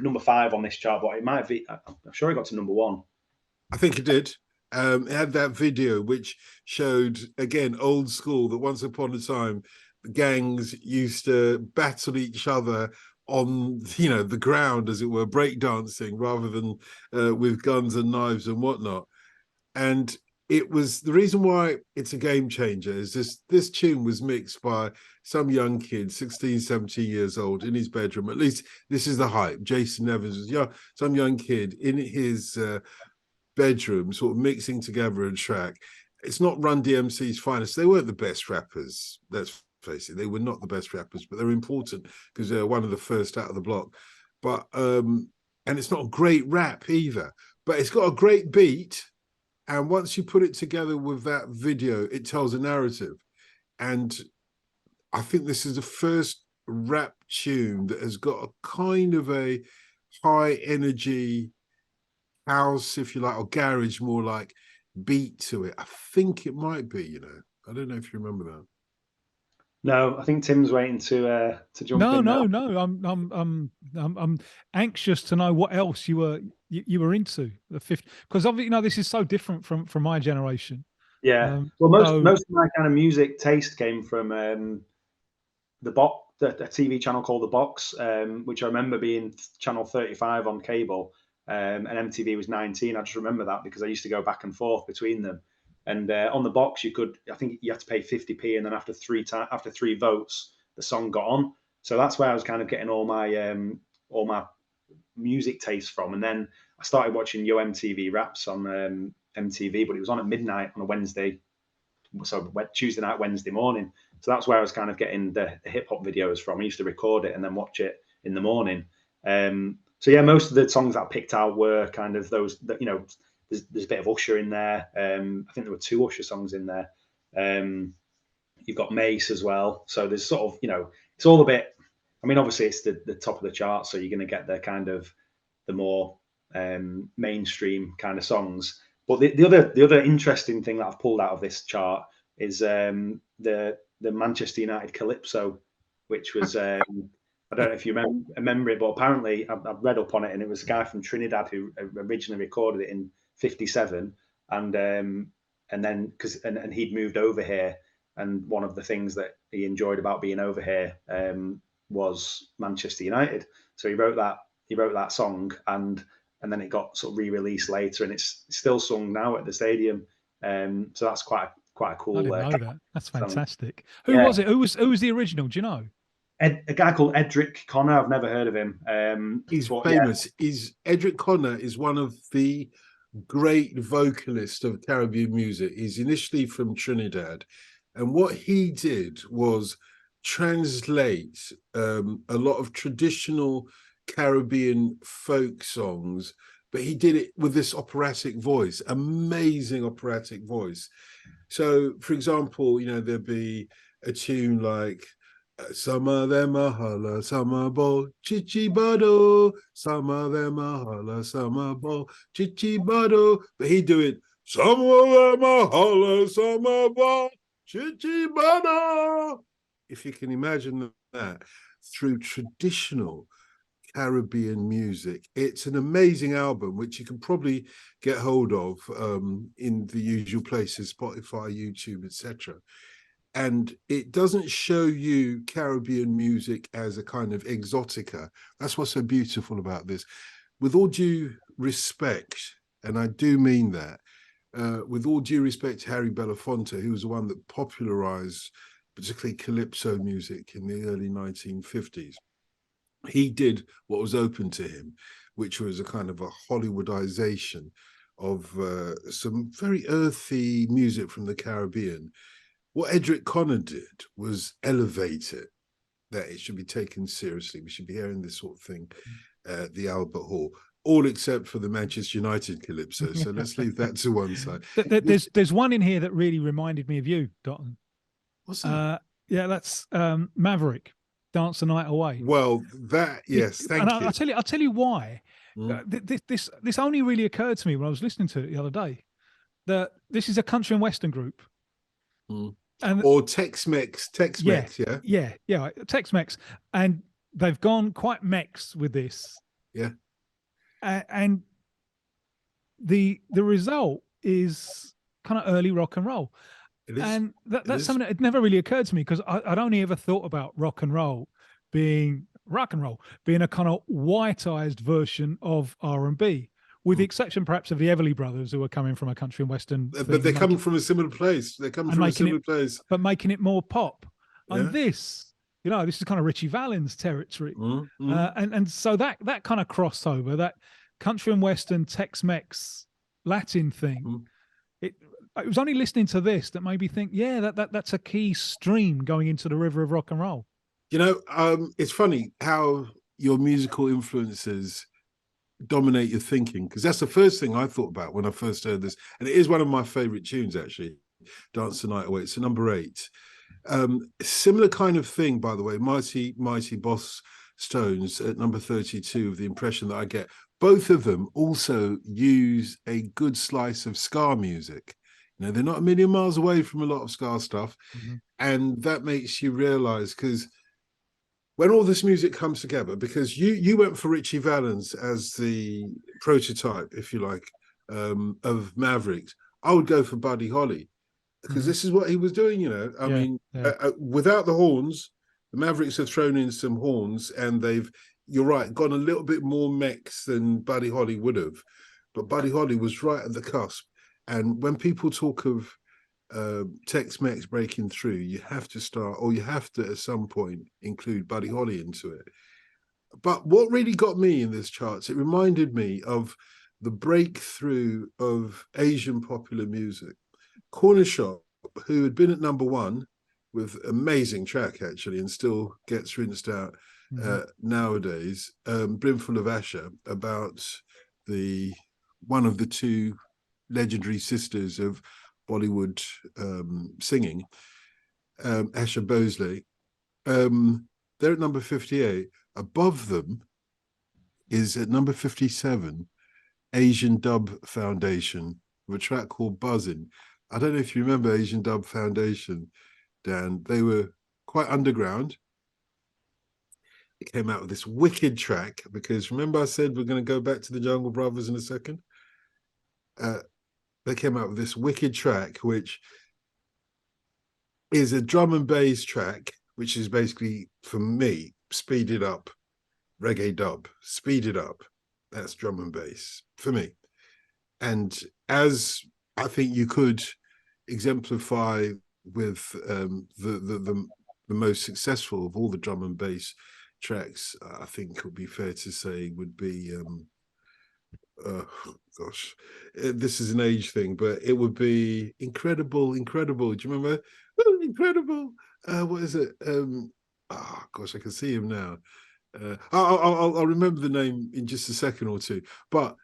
number 5 on this chart, but it might be. I'm sure it got to number 1. I think it did. It had that video which showed, again, old school, that once upon a time, gangs used to battle each other on, you know, the ground, as it were, breakdancing, rather than with guns and knives and whatnot. And it was the reason why it's a game changer is this tune was mixed by some young kid, 16, 17 years old, in his bedroom. At least this is the hype. Jason Evans was young, some young kid in his bedroom, sort of mixing together a track. It's not Run DMC's finest. They weren't the best rappers. Let's face it, they were not the best rappers, but they're important because they're one of the first out of the block. But and it's not a great rap either, but it's got a great beat. And once you put it together with that video, it tells a narrative. And I think this is the first rap tune that has got a kind of a high energy house, if you like, or garage, more like beat to it. I think it might be, you know. I don't know if you remember that. No, I think Tim's waiting to jump in. No. I'm anxious to know what else you were into the 50, because obviously, you know, this is so different from my generation. Yeah. Well, most of my kind of music taste came from the TV channel called The Box, which I remember being channel 35 on cable, and MTV was 19. I just remember that because I used to go back and forth between them. And on The Box, I think you had to pay 50p, and then after three votes, the song got on. So that's where I was kind of getting all my music taste from. And then I started watching Yo MTV Raps on MTV, but it was on at midnight on a Wednesday, so Tuesday night, Wednesday morning. So that's where I was kind of getting the hip hop videos from. I used to record it and then watch it in the morning. So yeah, most of the songs that I picked out were kind of those that, you know. There's a bit of Usher in there. I think there were 2 Usher songs in there. You've got Mace as well. So there's sort of, you know, it's all a bit. I mean, obviously it's the top of the chart, so you're going to get the kind of the more mainstream kind of songs. But the other interesting thing that I've pulled out of this chart is the Manchester United Calypso, which was I don't know if you remember it, but apparently I've read up on it, and it was a guy from Trinidad who originally recorded it in '57, and then and he'd moved over here, and one of the things that he enjoyed about being over here was Manchester United. So he wrote that song, and then it got sort of re-released later, and it's still sung now at the stadium. So that's quite a cool. I didn't know that. That's fantastic. Song. Who was it? Who was the original? Do you know? A guy called Edric Connor. I've never heard of him. He's famous. Edric Connor is one of the great vocalists of Caribbean music. He's initially from Trinidad, and what he did was translate a lot of traditional Caribbean folk songs, but he did it with this operatic voice, amazing operatic voice. So, for example, there'd be a tune like some of them are holla, some are bo, chichi bado. Some of them are holla, some are bo, chichi bado. But he'd do it, some of them are holla, some are bo, chichi bado. If you can imagine that through traditional Caribbean music. It's an amazing album, which you can probably get hold of in the usual places, Spotify, YouTube, etc. And it doesn't show you Caribbean music as a kind of exotica. That's what's so beautiful about this. With all due respect, and I do mean that, with all due respect to Harry Belafonte, who was the one that popularized particularly Calypso music in the early 1950s, he did what was open to him, which was a kind of a Hollywoodization of some very earthy music from the Caribbean. What Edric Connor did was elevate it, that it should be taken seriously. We should be hearing this sort of thing at the Albert Hall, all except for the Manchester United Calypso. So let's leave that to one side. There's one in here that really reminded me of you, Dotun. What's that? Yeah, that's Maverick. Dance the Night Away. Well, that, yes, thank you. I'll tell you why. This only really occurred to me when I was listening to it the other day, that this is a country and western group. And or Tex-Mex, yeah, Tex-Mex, and they've gone quite Mex with this. Yeah. And the result is kind of early rock and roll. And that's something that had never really occurred to me, because I'd only ever thought about rock and roll being a kind of whiteized version of R&B, with the exception perhaps of the Everly Brothers, who are coming from a country and western. But they're coming from a similar place. They're coming from a similar place. But making it more pop. Yeah. And this is kind of Richie Valens territory. And so that kind of crossover, that country and western Tex-Mex Latin thing, it was only listening to this that made me think, that's a key stream going into the river of rock and roll. It's funny how your musical influences dominate your thinking, because that's the first thing I thought about when I first heard this. And it is one of my favorite tunes, actually, Dance the Night Away. It's number 8. Similar kind of thing, by the way, Mighty Boss Stones at number 32, of the impression that I get. Both of them also use a good slice of ska music. They're not a million miles away from a lot of ska stuff. And that makes you realize, because when all this music comes together, because you went for Richie Valens as the prototype, if you like, of Mavericks, I would go for Buddy Holly, because this is what he was doing, without the horns. The Mavericks have thrown in some horns, and you're right, gone a little bit more Mex than Buddy Holly would have. But Buddy Holly was right at the cusp. And when people talk of Tex-Mex breaking through, you have to at some point include Buddy Holly into it. But what really got me in this charts, it reminded me of the breakthrough of Asian popular music. Corner Shop, who had been at number 1 with amazing track, actually, and still gets rinsed out nowadays, Brimful of Asher, about one of the two legendary sisters of Bollywood singing, Asha Bhosle. They're at number 58. Above them is at number 57, Asian Dub Foundation of a track called Buzzing. I don't know if you remember Asian Dub Foundation, Dan. They were quite underground. It came out with this wicked track because remember I said we're going to go back to the Jungle Brothers in a second? They came out with this wicked track, which is a drum and bass track, which is basically, for me, speeded up reggae dub, speeded up. That's drum and bass for me. And as I think you could exemplify with the most successful of all the drum and bass tracks, I think it would be fair to say would be this is an age thing, but it would be Incredible. Do you remember? Oh, Incredible. What is it? Gosh, I can see him now. I'll remember the name in just a second or two. But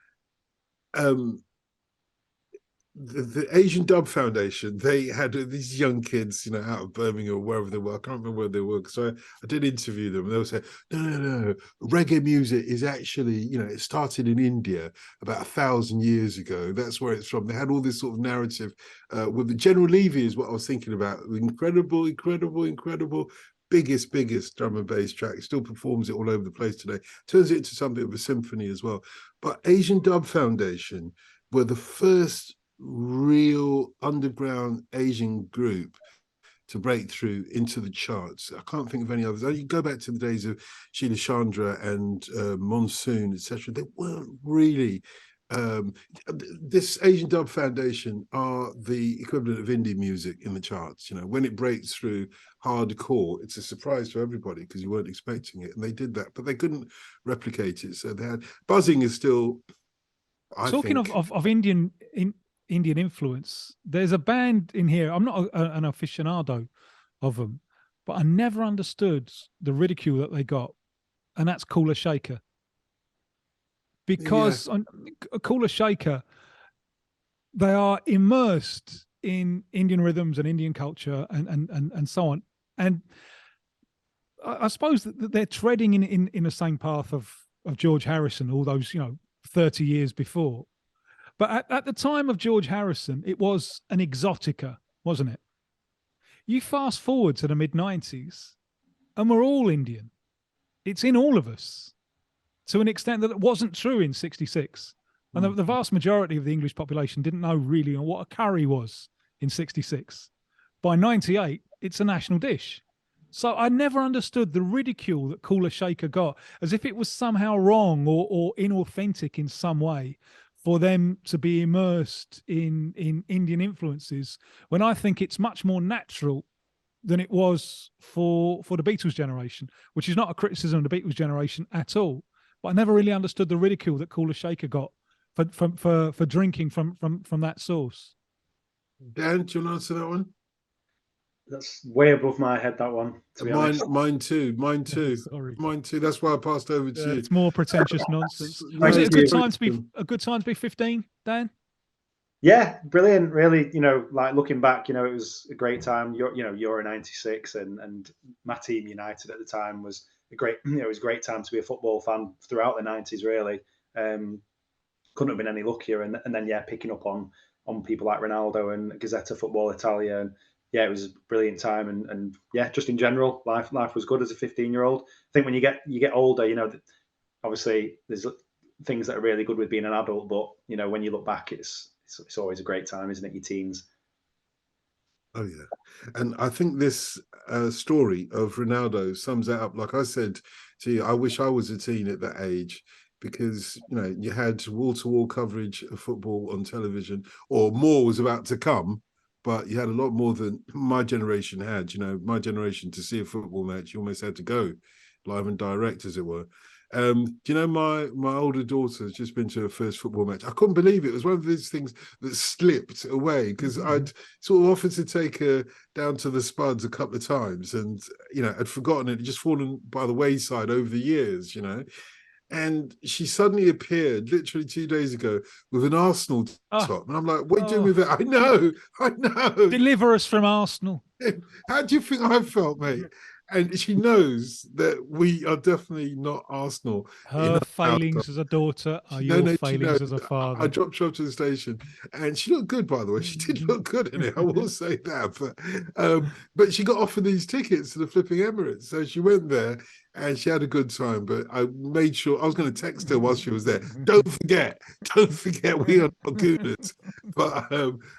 the Asian Dub Foundation, they had these young kids, out of Birmingham or wherever they were. I can't remember where they were. So I did interview them. And they would say, no. Reggae music is actually, it started in India about 1,000 years ago. That's where it's from. They had all this sort of narrative. With the General Levy is what I was thinking about. Incredible. Biggest drum and bass track. Still performs it all over the place today. Turns it into something of a symphony as well. But Asian Dub Foundation were the first real underground Asian group to break through into the charts. I can't think of any others. You go back to the days of Sheila Chandra and Monsoon, etc. They weren't really. This Asian Dub Foundation are the equivalent of indie music in the charts. When it breaks through hardcore, it's a surprise to everybody because you weren't expecting it, and they did that, but they couldn't replicate it. So they had Buzzing is still. Talking of Indian influence, there's a band in here. I'm not an aficionado of them, but I never understood the ridicule that they got, and that's Cooler Shaker. Because on Cooler Shaker, they are immersed in Indian rhythms and Indian culture and so on. And I suppose that they're treading in the same path of George Harrison, all those 30 years before. But at the time of George Harrison, it was an exotica, wasn't it? You fast forward to the mid-90s, and we're all Indian. It's in all of us, to an extent that it wasn't true in 66. And the vast majority of the English population didn't know really what a curry was in 66. By 98, it's a national dish. So I never understood the ridicule that Cooler Shaker got, as if it was somehow wrong or inauthentic in some way for them to be immersed in Indian influences, when I think it's much more natural than it was for the Beatles generation, which is not a criticism of the Beatles generation at all. But I never really understood the ridicule that Cooler Shaker got for drinking from that source. Dan, do you want to answer that one? That's way above my head, that one. To be honest. Mine too. Sorry. Mine too. That's why I passed over to you. It's more pretentious nonsense. Was it a good time to be 15, Dan? Yeah, brilliant. Really, like looking back, it was a great time. You're a 96, and my team United at the time was a great. It was a great time to be a football fan throughout the 90s. Really, couldn't have been any luckier. And then picking up on people like Ronaldo and Gazzetta Football Italia, and it was a brilliant time. And just in general, life was good as a 15-year-old. I think when you get older, obviously there's things that are really good with being an adult, but when you look back, it's always a great time, isn't it? Your teens. Oh yeah, and I think this story of Ronaldo sums that up. Like I said to you, I wish I was a teen at that age, because you had wall-to-wall coverage of football on television, or more was about to come, but you had a lot more than my generation had. My generation, to see a football match, you almost had to go live and direct, as it were. My older daughter has just been to her first football match. I couldn't believe it. It was one of those things that slipped away, because I'd sort of offered to take her down to the Spuds a couple of times, and I'd forgotten it, just fallen by the wayside over the years. And she suddenly appeared literally 2 days ago with an Arsenal top, and I'm like, "What are you doing with it?" I know. Deliver us from Arsenal. How do you think I felt, mate? and she knows that we are definitely not Arsenal. Her failings as a daughter are your failings as a father. I dropped her off to the station, and she looked good, by the way. She did look good in it. I will say that. But she got offered these tickets to the flipping Emirates, so she went there and she had a good time. But I made sure I was going to text her while she was there. Don't forget, we are not Gooners. But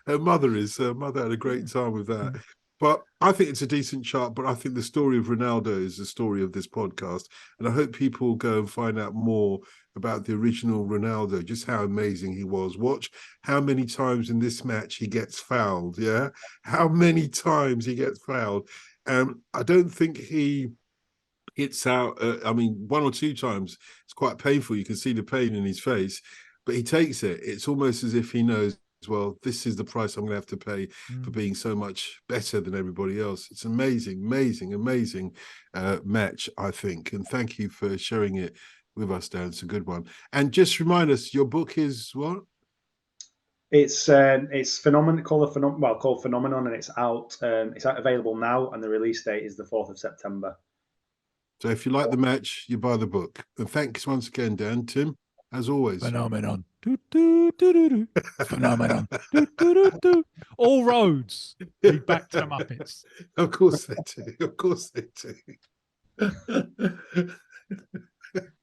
her mother is. Her mother had a great time with that. But I think it's a decent chart. But I think the story of Ronaldo is the story of this podcast. And I hope people go and find out more about the original Ronaldo, just how amazing he was. Watch how many times in this match he gets fouled. Yeah. How many times he gets fouled. I don't think he hits out. I mean, one or two times, it's quite painful. You can see the pain in his face, but he takes it. It's almost as if he knows, well, this is the price I'm going to have to pay for being so much better than everybody else. It's amazing match, I think. And thank you for sharing it with us, Dan. It's a good one. And just remind us, your book is what? It's Phenomenon, called Phenomenon, and it's out. It's out available now, and the release date is the 4th of September. So if you like the match, you buy the book. And thanks once again, Dan. Tim, as always. Phenomenon. Phenomenon. All roads lead back to the Muppets. Of course they do.